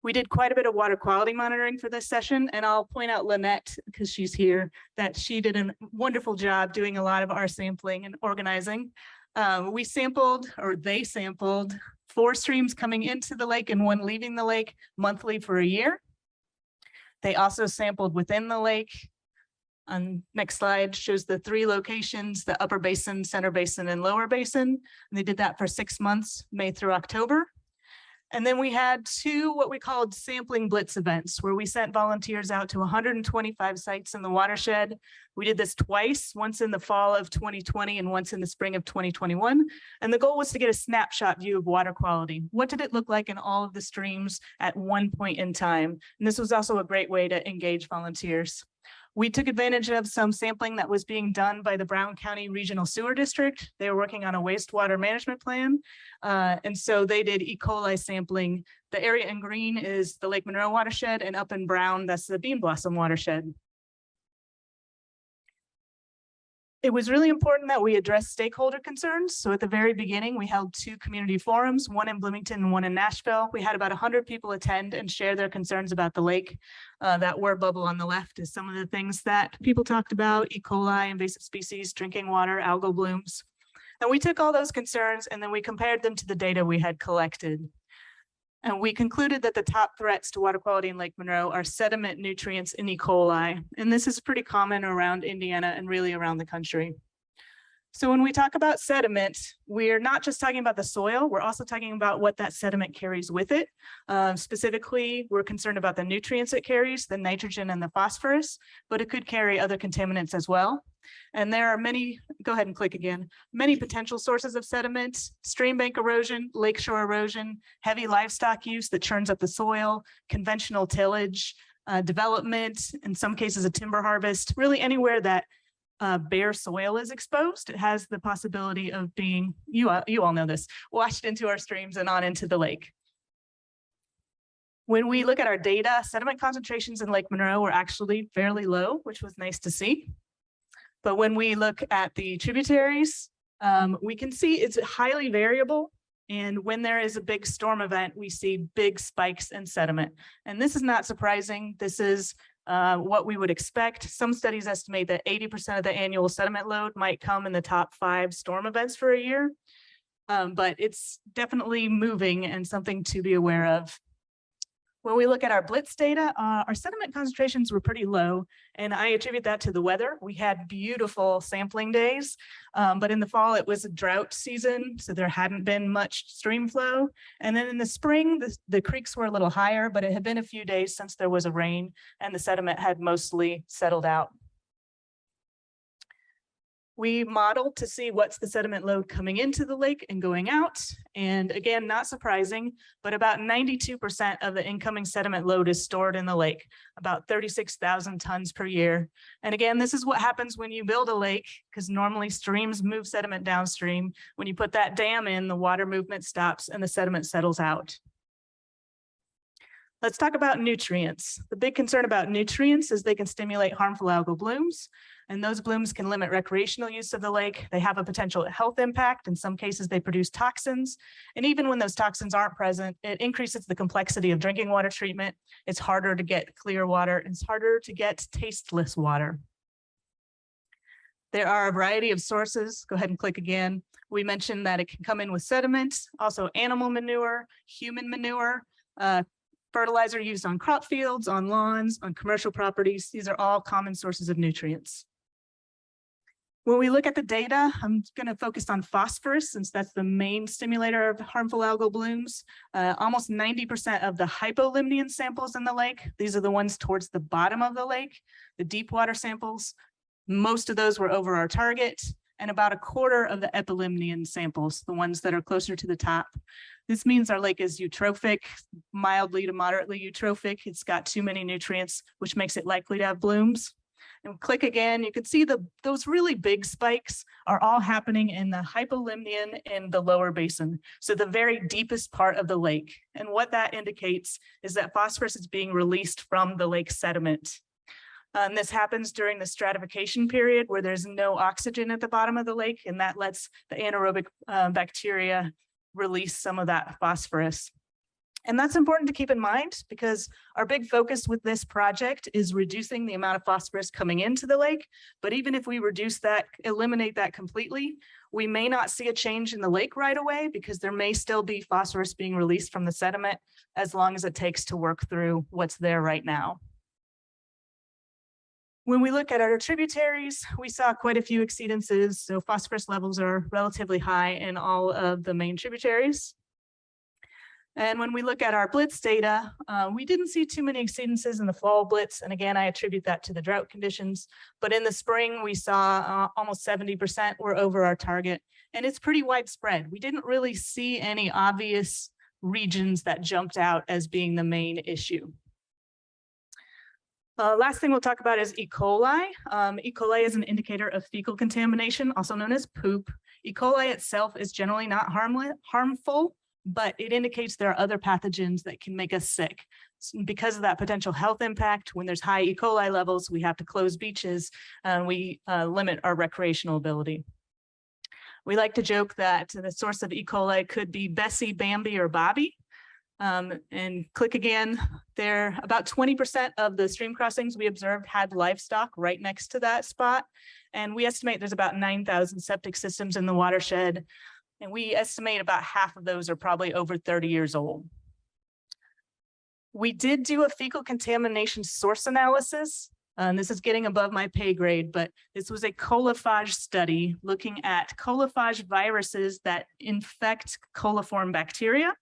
We did quite a bit of water quality monitoring for this session, and I'll point out Lynette, because she's here, that she did a wonderful job doing a lot of our sampling and organizing. We sampled, or they sampled, 4 streams coming into the lake and 1 leaving the lake monthly for a year. They also sampled within the lake. Next slide shows the 3 locations, the upper basin, center basin, and lower basin. And they did that for 6 months, May through October. And then we had 2 what we called sampling blitz events, where we sent volunteers out to 125 sites in the watershed. We did this twice, once in the fall of 2020 and once in the spring of 2021. And the goal was to get a snapshot view of water quality. What did it look like in all of the streams at one point in time? And this was also a great way to engage volunteers. We took advantage of some sampling that was being done by the Brown County Regional Sewer District. They were working on a wastewater management plan. And so they did E. coli sampling. The area in green is the Lake Monroe watershed, and up in brown, that's the Bean Blossom watershed. It was really important that we address stakeholder concerns. So at the very beginning, we held 2 community forums, one in Bloomington and one in Nashville. We had about 100 people attend and share their concerns about the lake. That word bubble on the left is some of the things that people talked about: E. coli, invasive species, drinking water, algal blooms. And we took all those concerns and then we compared them to the data we had collected. And we concluded that the top threats to water quality in Lake Monroe are sediment, nutrients, and E. coli. And this is pretty common around Indiana and really around the country. So when we talk about sediment, we're not just talking about the soil, we're also talking about what that sediment carries with it. Specifically, we're concerned about the nutrients it carries, the nitrogen and the phosphorus, but it could carry other contaminants as well. And there are many, go ahead and click again, many potential sources of sediment: stream bank erosion, lakeshore erosion, heavy livestock use that churns up the soil, conventional tillage, development, in some cases a timber harvest. Really anywhere that bare soil is exposed, it has the possibility of being, you all know this, washed into our streams and on into the lake. When we look at our data, sediment concentrations in Lake Monroe were actually fairly low, which was nice to see. But when we look at the tributaries, we can see it's highly variable. And when there is a big storm event, we see big spikes in sediment. And this is not surprising. This is what we would expect. Some studies estimate that 80% of the annual sediment load might come in the top 5 storm events for a year. But it's definitely moving and something to be aware of. When we look at our Blitz data, our sediment concentrations were pretty low, and I attribute that to the weather. We had beautiful sampling days, but in the fall it was a drought season, so there hadn't been much stream flow. And then in the spring, the creeks were a little higher, but it had been a few days since there was a rain, and the sediment had mostly settled out. We modeled to see what's the sediment load coming into the lake and going out. And again, not surprising, but about 92% of the incoming sediment load is stored in the lake, about 36,000 tons per year. And again, this is what happens when you build a lake, because normally streams move sediment downstream. When you put that dam in, the water movement stops and the sediment settles out. Let's talk about nutrients. The big concern about nutrients is they can stimulate harmful algal blooms, and those blooms can limit recreational use of the lake. They have a potential health impact. In some cases, they produce toxins. And even when those toxins aren't present, it increases the complexity of drinking water treatment. It's harder to get clear water. It's harder to get tasteless water. There are a variety of sources. Go ahead and click again. We mentioned that it can come in with sediment, also animal manure, human manure, fertilizer used on crop fields, on lawns, on commercial properties. These are all common sources of nutrients. When we look at the data, I'm going to focus on phosphorus since that's the main stimulator of harmful algal blooms. Almost 90% of the hypolimnion samples in the lake, these are the ones towards the bottom of the lake, the deep water samples, most of those were over our target. and about a quarter of the epilimnion samples, the ones that are closer to the top. This means our lake is eutrophic, mildly to moderately eutrophic. It's got too many nutrients, which makes it likely to have blooms. And click again, you can see those really big spikes are all happening in the hypolimnion in the lower basin. So the very deepest part of the lake. And what that indicates is that phosphorus is being released from the lake sediment. This happens during the stratification period where there's no oxygen at the bottom of the lake, and that lets the anaerobic bacteria release some of that phosphorus. And that's important to keep in mind because our big focus with this project is reducing the amount of phosphorus coming into the lake. But even if we reduce that, eliminate that completely, we may not see a change in the lake right away because there may still be phosphorus being released from the sediment as long as it takes to work through what's there right now. When we look at our tributaries, we saw quite a few exceedances. So phosphorus levels are relatively high in all of the main tributaries. And when we look at our Blitz data, we didn't see too many exceedances in the fall Blitz. And again, I attribute that to the drought conditions. But in the spring, we saw almost 70% were over our target. And it's pretty widespread. We didn't really see any obvious regions that jumped out as being the main issue. Last thing we'll talk about is E. coli. E. coli is an indicator of fecal contamination, also known as poop. E. coli itself is generally not harmful, but it indicates there are other pathogens that can make us sick. Because of that potential health impact, when there's high E. coli levels, we have to close beaches and we limit our recreational ability. We like to joke that the source of E. coli could be Bessie, Bambi, or Bobby. And click again there. About 20% of the stream crossings we observed had livestock right next to that spot. And we estimate there's about 9,000 septic systems in the watershed. And we estimate about half of those are probably over 30 years old. We did do a fecal contamination source analysis. This is getting above my pay grade, but this was a coliphage study looking at coliphage viruses that infect coliform bacteria.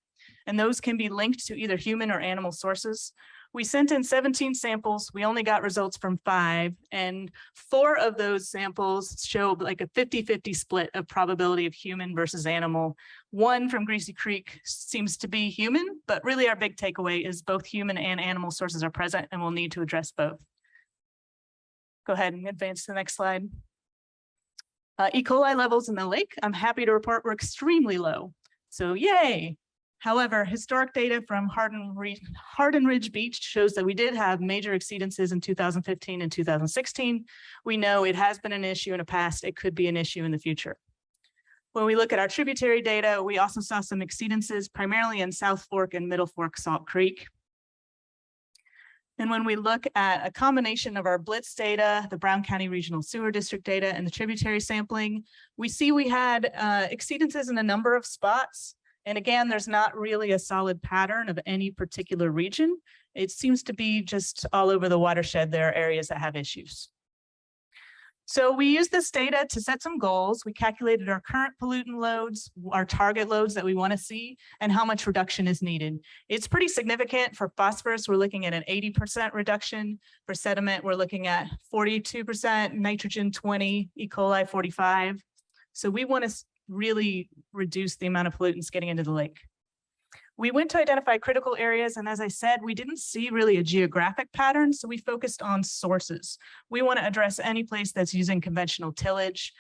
And those can be linked to either human or animal sources. We sent in 17 samples. We only got results from 5, and 4 of those samples show like a 50-50 split of probability of human versus animal. 1 from Greasy Creek seems to be human, but really our big takeaway is both human and animal sources are present and we'll need to address both. Go ahead and advance to the next slide. E. coli levels in the lake, I'm happy to report, were extremely low. So yay. However, historic data from Hardin Ridge Beach shows that we did have major exceedances in 2015 and 2016. We know it has been an issue in the past. It could be an issue in the future. When we look at our tributary data, we also saw some exceedances primarily in South Fork and Middle Fork Salt Creek. And when we look at a combination of our Blitz data, the Brown County Regional Sewer District data, and the tributary sampling, we see we had exceedances in a number of spots. And again, there's not really a solid pattern of any particular region. It seems to be just all over the watershed. There are areas that have issues. So we used this data to set some goals. We calculated our current pollutant loads, our target loads that we want to see, and how much reduction is needed. It's pretty significant. For phosphorus, we're looking at an 80% reduction. For sediment, we're looking at 42%, nitrogen 20, E. coli 45. So we want to really reduce the amount of pollutants getting into the lake. We went to identify critical areas, and as I said, we didn't see really a geographic pattern, so we focused on sources. We want to address any place that's using conventional tillage,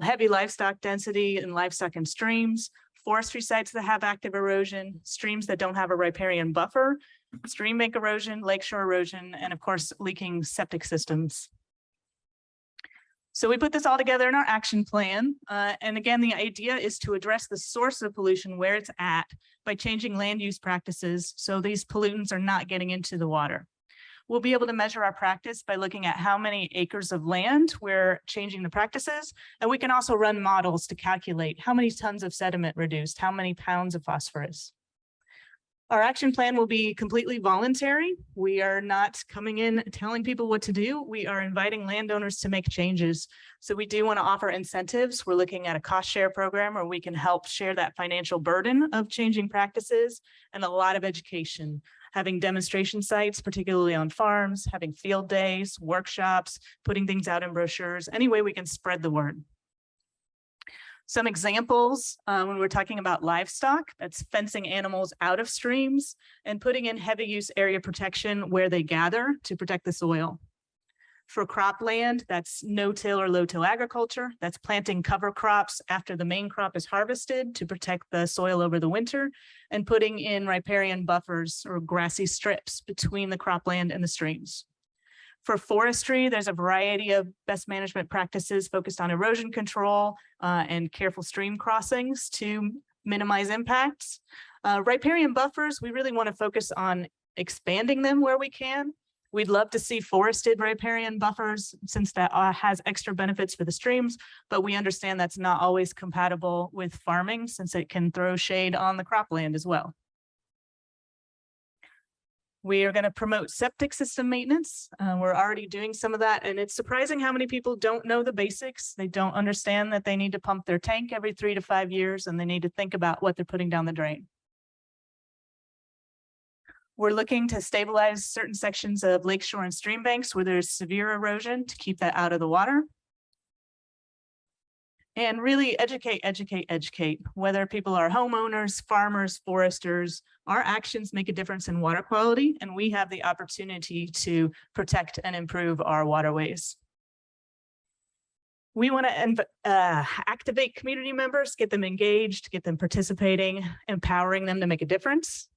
heavy livestock density and livestock in streams, forestry sites that have active erosion, streams that don't have a riparian buffer, stream bank erosion, lakeshore erosion, and of course, leaking septic systems. So we put this all together in our action plan. And again, the idea is to address the source of pollution where it's at by changing land use practices so these pollutants are not getting into the water. We'll be able to measure our practice by looking at how many acres of land we're changing the practices. And we can also run models to calculate how many tons of sediment reduced, how many pounds of phosphorus. Our action plan will be completely voluntary. We are not coming in telling people what to do. We are inviting landowners to make changes. So we do want to offer incentives. We're looking at a cost share program where we can help share that financial burden of changing practices, and a lot of education, having demonstration sites, particularly on farms, having field days, workshops, putting things out in brochures, any way we can spread the word. Some examples, when we're talking about livestock, that's fencing animals out of streams and putting in heavy use area protection where they gather to protect the soil. For cropland, that's no-till or low-till agriculture. That's planting cover crops after the main crop is harvested to protect the soil over the winter, and putting in riparian buffers or grassy strips between the cropland and the streams. For forestry, there's a variety of best management practices focused on erosion control and careful stream crossings to minimize impacts. Riparian buffers, we really want to focus on expanding them where we can. We'd love to see forested riparian buffers since that has extra benefits for the streams, but we understand that's not always compatible with farming since it can throw shade on the cropland as well. We are going to promote septic system maintenance. We're already doing some of that, and it's surprising how many people don't know the basics. They don't understand that they need to pump their tank every 3 to 5 years, and they need to think about what they're putting down the drain. We're looking to stabilize certain sections of lakeshore and stream banks where there's severe erosion to keep that out of the water. And really educate, whether people are homeowners, farmers, foresters, our actions make a difference in water quality, and we have the opportunity to protect and improve our waterways. We want to activate community members, get them engaged, get them participating, empowering them to make a difference.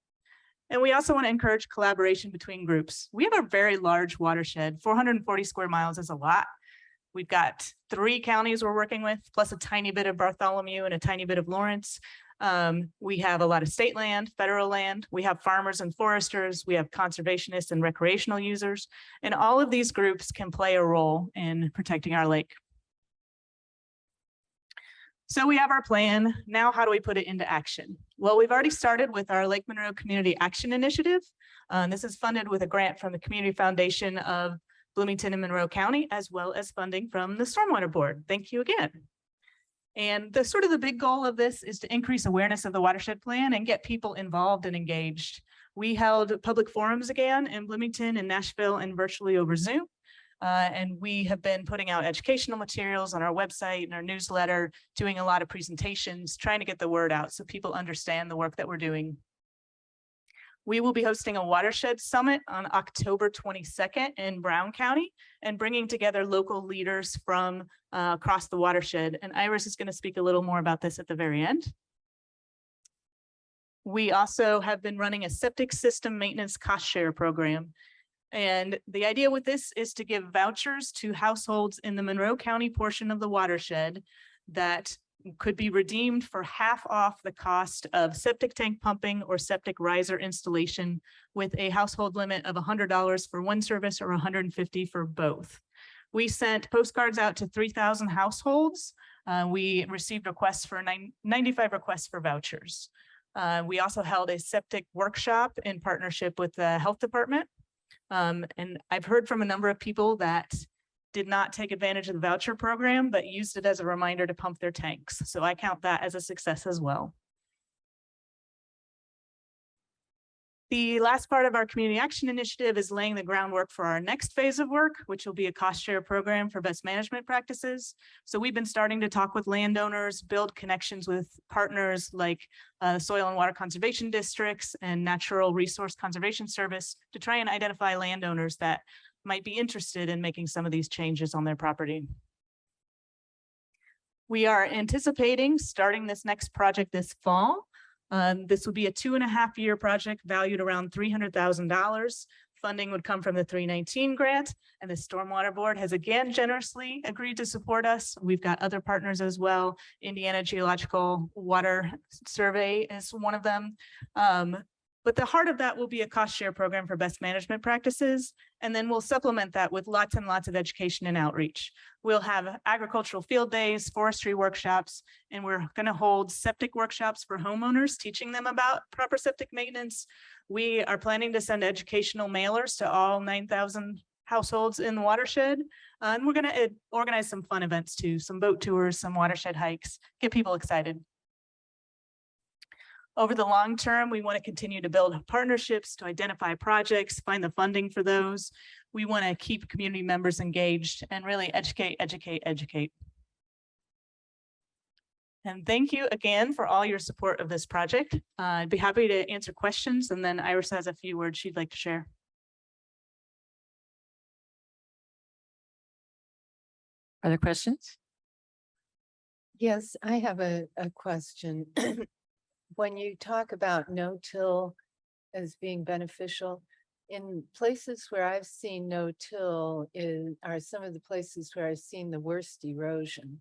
And we also want to encourage collaboration between groups. We have a very large watershed. 440 square miles is a lot. We've got 3 counties we're working with, plus a tiny bit of Bartholomew and a tiny bit of Lawrence. We have a lot of state land, federal land. We have farmers and foresters. We have conservationists and recreational users. And all of these groups can play a role in protecting our lake. So we have our plan. Now, how do we put it into action? Well, we've already started with our Lake Monroe Community Action Initiative. This is funded with a grant from the Community Foundation of Bloomington and Monroe County, as well as funding from the Stormwater Board. Thank you again. And the big goal of this is to increase awareness of the watershed plan and get people involved and engaged. We held public forums again in Bloomington and Nashville and virtually over Zoom. And we have been putting out educational materials on our website and our newsletter, doing a lot of presentations, trying to get the word out so people understand the work that we're doing. We will be hosting a watershed summit on October 22nd in Brown County and bringing together local leaders from across the watershed. And Iris is going to speak a little more about this at the very end. We also have been running a septic system maintenance cost share program. And the idea with this is to give vouchers to households in the Monroe County portion of the watershed that could be redeemed for half off the cost of septic tank pumping or septic riser installation, with a household limit of $100 for one service or $150 for both. We sent postcards out to 3,000 households. We received requests for 95 requests for vouchers. We also held a septic workshop in partnership with the health department. And I've heard from a number of people that did not take advantage of the voucher program, but used it as a reminder to pump their tanks. So I count that as a success as well. The last part of our community action initiative is laying the groundwork for our next phase of work, which will be a cost share program for best management practices. So we've been starting to talk with landowners, build connections with partners like soil and water conservation districts and Natural Resource Conservation Service to try and identify landowners that might be interested in making some of these changes on their property. We are anticipating starting this next project this fall. This will be a 2.5-year project valued around $300,000. Funding would come from the 319 grant, and the Stormwater Board has again generously agreed to support us. We've got other partners as well. Indiana Geological Water Survey is one of them. But the heart of that will be a cost share program for best management practices. And then we'll supplement that with lots and lots of education and outreach. We'll have agricultural field days, forestry workshops, and we're going to hold septic workshops for homeowners, teaching them about proper septic maintenance. We are planning to send educational mailers to all 9,000 households in the watershed. And we're going to organize some fun events too, some boat tours, some watershed hikes, get people excited. Over the long term, we want to continue to build partnerships to identify projects, find the funding for those. We want to keep community members engaged and really educate. And thank you again for all your support of this project. I'd be happy to answer questions, and then Iris has a few words she'd like to share. Other questions? Yes, I have a question. When you talk about no-till as being beneficial, in places where I've seen no-till are some of the places where I've seen the worst erosion.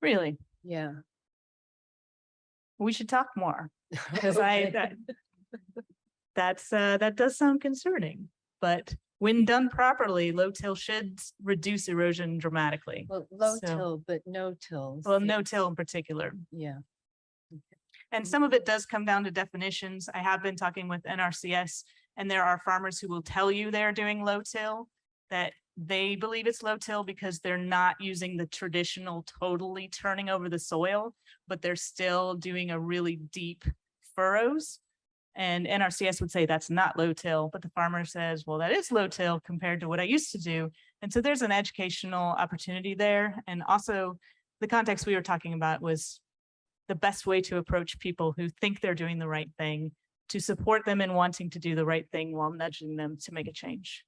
Really, Yeah. we should talk more, because Okay. that does sound concerning, but when done properly, low-till should reduce erosion dramatically. Well, So- low-till, but no-till. Well, no-till in particular. Yeah. And some of it does come down to definitions. I have been talking with NRCS, and there are farmers who will tell you they're doing low-till, that they believe it's low-till because they're not using the traditional totally turning over the soil, but they're still doing a really deep furrows. And NRCS would say that's not low-till, but the farmer says, well, that is low-till compared to what I used to do. And so there's an educational opportunity there. And also the context we were talking about was the best way to approach people who think they're doing the right thing, to support them in wanting to do the right thing while nudging them to make a change.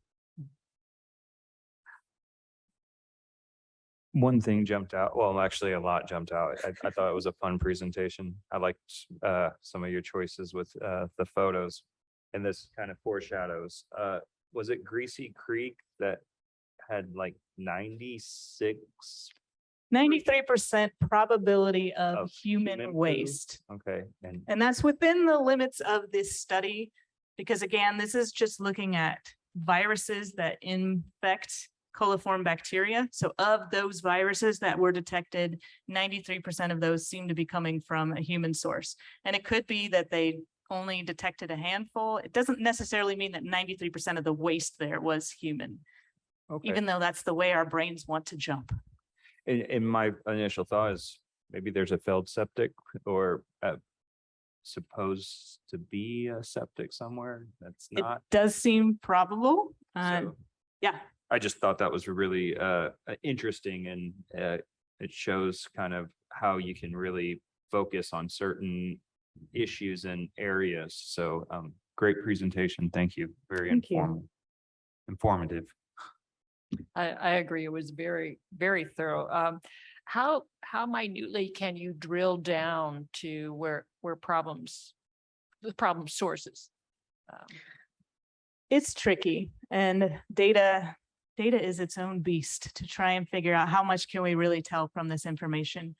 One thing jumped out, well, actually a lot jumped out. I thought it was a fun presentation. I liked some of your choices with the photos. And this kind of foreshadows, was it Greasy Creek that had like 96? 93% probability of Of human human poo. waste. Okay, And that's within the limits of this study, because again, this is just looking at viruses that infect coliform bacteria. So of those viruses that were detected, 93% of those seem to be coming from a human source. And it could be that they only detected a handful. It doesn't necessarily mean that 93% of the waste there was human, okay. even though that's the way our brains want to jump. In my initial thought is maybe there's a failed septic or supposed to be a septic somewhere that's It not. does seem probable. So Yeah. I just thought that was really interesting, and it shows kind of how you can really focus on certain issues and areas. So great presentation. Thank you. Very Thank you. informative. I agree. It was very, very thorough. How minutely can you drill down to where the problem sources? It's tricky, and data is its own beast to try and figure out how much can we really tell from this information.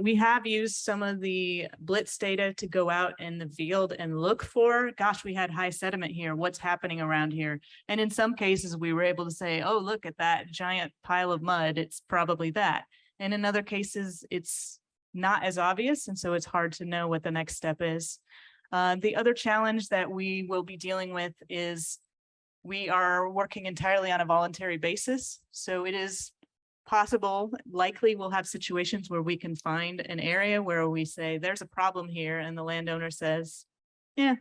We have used some of the Blitz data to go out in the field and look for, gosh, we had high sediment here. What's happening around here? And in some cases, we were able to say, oh, look at that giant pile of mud. It's probably that. And in other cases, it's not as obvious. And so it's hard to know what the next step is. The other challenge that we will be dealing with is we are working entirely on a voluntary basis. So it is possible, likely we'll have situations where we can find an area where we say there's a problem here and the landowner says, yeah.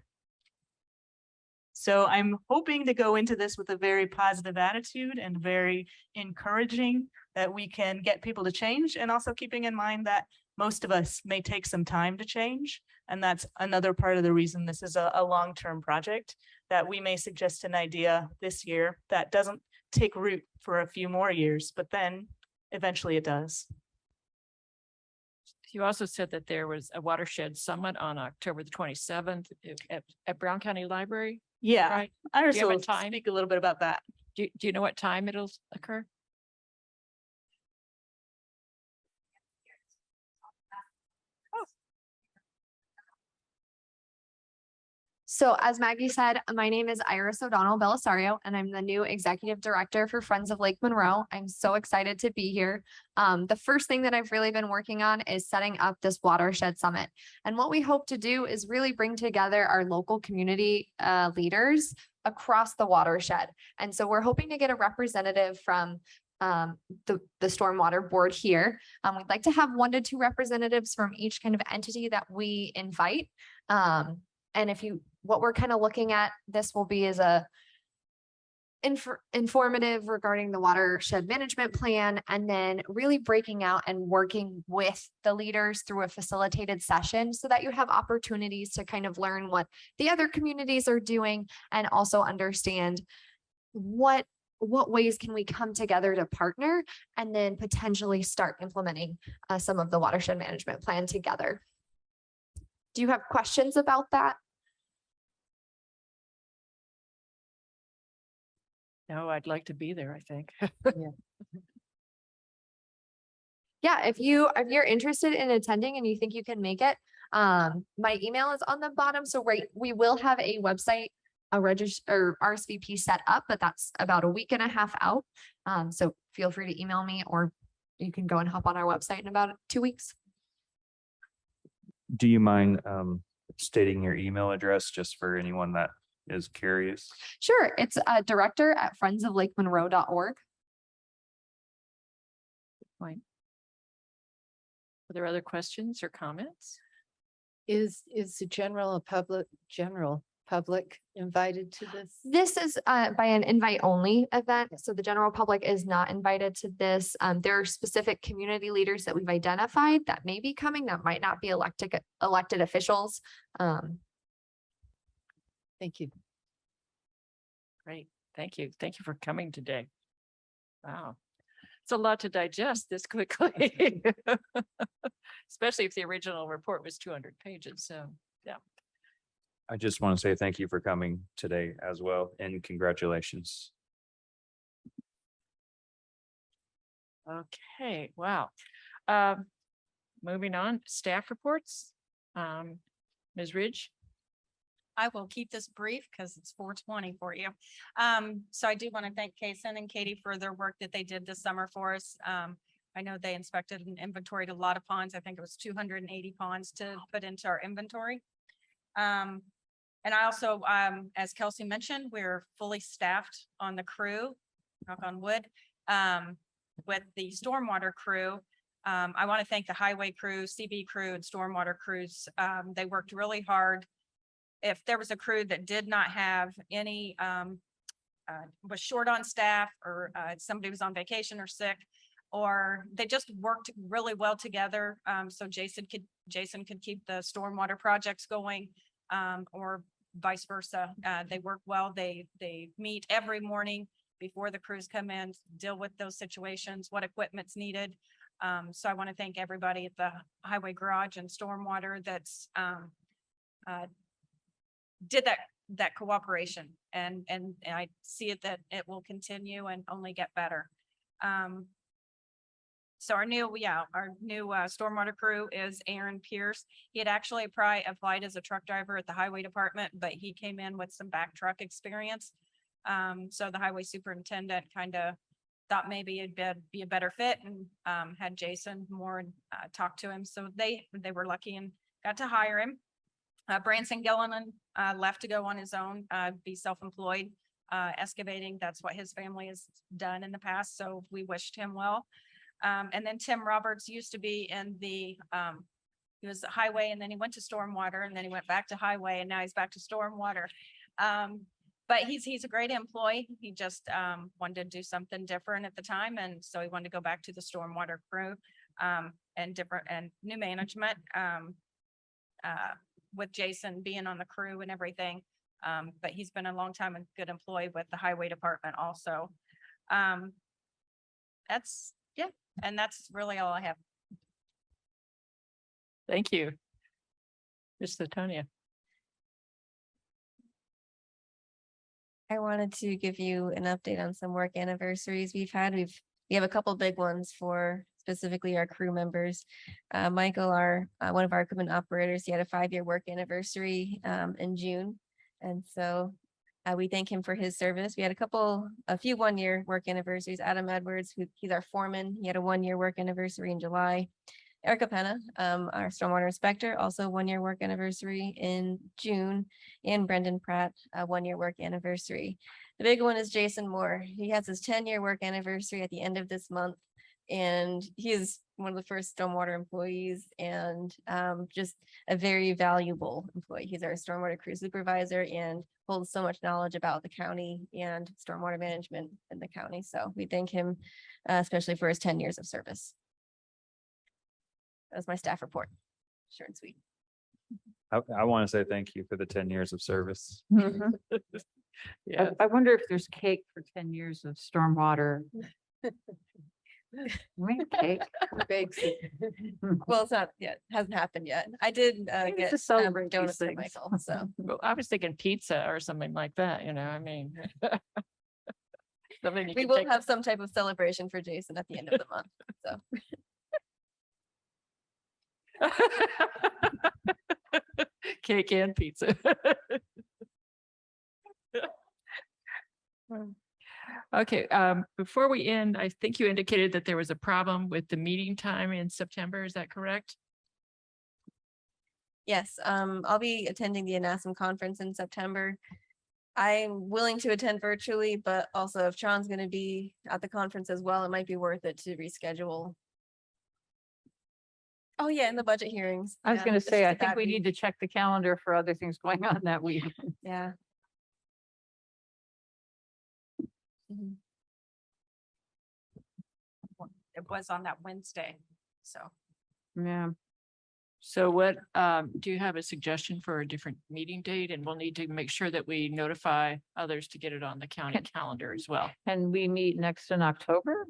So I'm hoping to go into this with a very positive attitude and very encouraging that we can get people to change, and also keeping in mind that most of us may take some time to change. And that's another part of the reason this is a long-term project, that we may suggest an idea this year that doesn't take root for a few more years, but then eventually it does. You also said that there was a watershed summit on October the 27th at Brown County Library, Yeah, right? Iris have a will time? speak a little bit about that. Do you know what time it'll occur? So as Maggie said, my name is Iris O'Donnell Belisario, and I'm the new Executive Director for Friends of Lake Monroe. I'm so excited to be here. The first thing that I've really been working on is setting up this Watershed Summit. And what we hope to do is really bring together our local community leaders across the watershed. And so we're hoping to get a representative from the Stormwater Board here. We'd like to have 1 to 2 representatives from each kind of entity that we invite. And what we're kind of looking at, this will be as a informative regarding the watershed management plan, and then really breaking out and working with the leaders through a facilitated session so that you have opportunities to kind of learn what the other communities are doing and also understand what ways can we come together to partner and then potentially start implementing some of the watershed management plan together. Do you have questions about that? No, I'd like to be there, I think. Yeah, if you're interested in attending and you think you can make it, my email is on the bottom. So we will have a website, a register or RSVP set up, but that's about a week and a half out. So feel free to email me, or you can go and hop on our website in about 2 weeks. Do you mind stating your email address just for anyone that is curious? Sure, it's director@friendsoflakemonroe.org. Point. Are there other questions or comments? Is the general public invited to this? This is by an invite only event, so the general public is not invited to this. There are specific community leaders that we've identified that may be coming, that might not be elected officials. Thank you. Great, thank you. Thank you for coming today. Wow. It's a lot to digest this quickly. Especially if the original report was 200 pages, so, yeah. I just want to say thank you for coming today as well, and congratulations. Okay, wow. Moving on, staff reports. Ms. Ridge? I will keep this brief because it's 4:20 for you. So I do want to thank Kason and Katie for their work that they did this summer for us. I know they inspected and inventoried a lot of ponds. I think it was 280 ponds to put into our inventory. And I also, as Kelsey mentioned, we're fully staffed on the crew, knock on wood, with the stormwater crew. I want to thank the highway crew, CB crew, and stormwater crews. They worked really hard. If there was a crew that did not have any, was short on staff, or somebody was on vacation or sick, or they just worked really well together. So Jason could keep the stormwater projects going, or vice versa. They work well. They meet every morning before the crews come in, deal with those situations, what equipment's needed. So I want to thank everybody at the highway garage and stormwater that's did that cooperation, and I see it that it will continue and only get better. So our new stormwater crew is Aaron Pierce. He had actually applied as a truck driver at the highway department, but he came in with some back truck experience. So the highway superintendent kind of thought maybe it'd be a better fit, and had Jason Moore talk to him. So they were lucky and got to hire him. Branson Gilliland left to go on his own, be self-employed, excavating. That's what his family has done in the past. So we wished him well. And then Tim Roberts used to be in he was highway, and then he went to stormwater, and then he went back to highway, and now he's back to stormwater. But he's a great employee. He just wanted to do something different at the time. And so he wanted to go back to the stormwater crew, and new management, with Jason being on the crew and everything. But he's been a long time and good employee with the highway department also. And that's really all I have. Thank you. Ms. Latonia. I wanted to give you an update on some work anniversaries we've had. We have a couple big ones for specifically our crew members. Michael, one of our equipment operators, he had a 5-year work anniversary in June. And so we thank him for his service. We had a few 1-year work anniversaries. Adam Edwards, he's our foreman. He had a 1-year work anniversary in July. Erica Penna, our stormwater inspector, also 1-year work anniversary in June, and Brendan Pratt, a 1-year work anniversary. The big one is Jason Moore. He has his 10-year work anniversary at the end of this month. And he is one of the first stormwater employees and just a very valuable employee. He's our stormwater crew supervisor and holds so much knowledge about the county and stormwater management in the county. So we thank him, especially for his 10 years of service. That was my staff report. Short and sweet. I want to say thank you for the 10 years of service. Yeah. I wonder if there's cake for 10 years of stormwater. Make cake. Bakes it. Well, it's not yet, hasn't happened yet. I did Maybe get to celebrate these donuts for things. Michael, so. Well, I was thinking pizza or something like that, you know, I mean. Something you We can will take. have some type of celebration for Jason at the end of the month, so. Cake and pizza. Okay, before we end, I think you indicated that there was a problem with the meeting time in September. Is that correct? Yes, I'll be attending the ANASM conference in September. I'm willing to attend virtually, but also if Sean's gonna be at the conference as well, it might be worth it to reschedule. Oh, yeah, and the budget hearings. I was Yeah, gonna it's say, just I a think bad we week. need to check the calendar for other things going on that week. Yeah. Mhm. It was on that Wednesday, so. Yeah. So what, do you have a suggestion for a different meeting date? And we'll need to make sure that we notify others to get it on the county calendar as well. Can we meet next in October?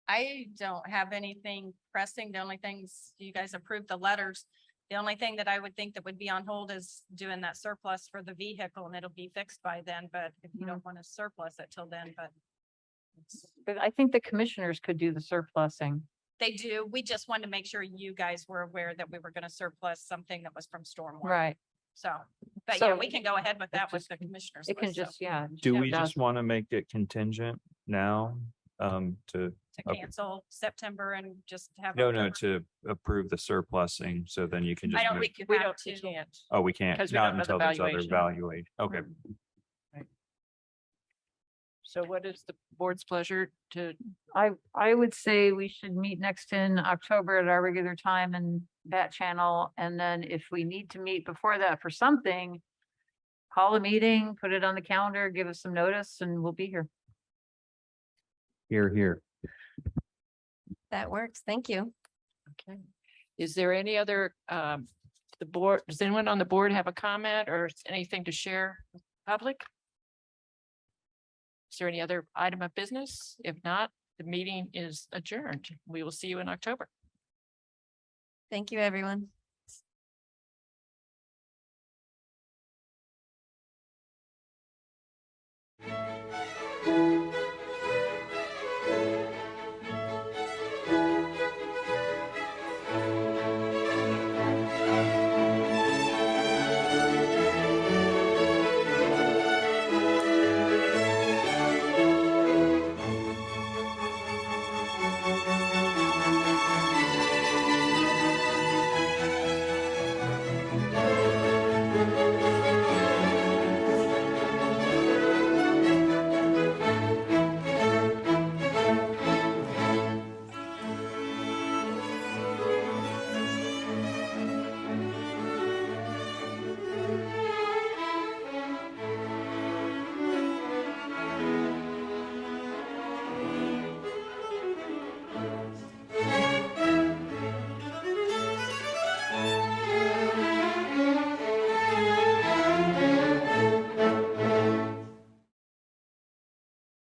I don't have anything pressing. The only things, you guys approved the letters. The only thing that I would think that would be on hold is doing that surplus for the vehicle and it'll be fixed by then, but if you don't want to surplus it till then, but. But I think the commissioners could do the surplusing. They do. We just wanted to make sure you guys were aware that we were going to surplus something that was from stormwater. Right. So, but yeah, So we can go ahead with that with just- the commissioners. It can list, so just, yeah. Do yeah, we does- just want to make it contingent now? To, To okay. cancel September and just have. no, October. to approve the surplusing, so then you can I just don't move. think you We have don't, we to. can't. Oh, we can't, 'cause we not don't know the until there's other valuation. evaluation. Okay. So what is the board's pleasure to, I would say we should meet next in October at our regular time in that channel. And then if we need to meet before that for something, call a meeting, put it on the calendar, give us some notice and we'll be here. Here. That works. Thank you. okay. Is there any other, the board, does anyone on the board have a comment or anything to share with the public? Is there any other item of business? If not, the meeting is adjourned. We will see you in October. Thank you, everyone.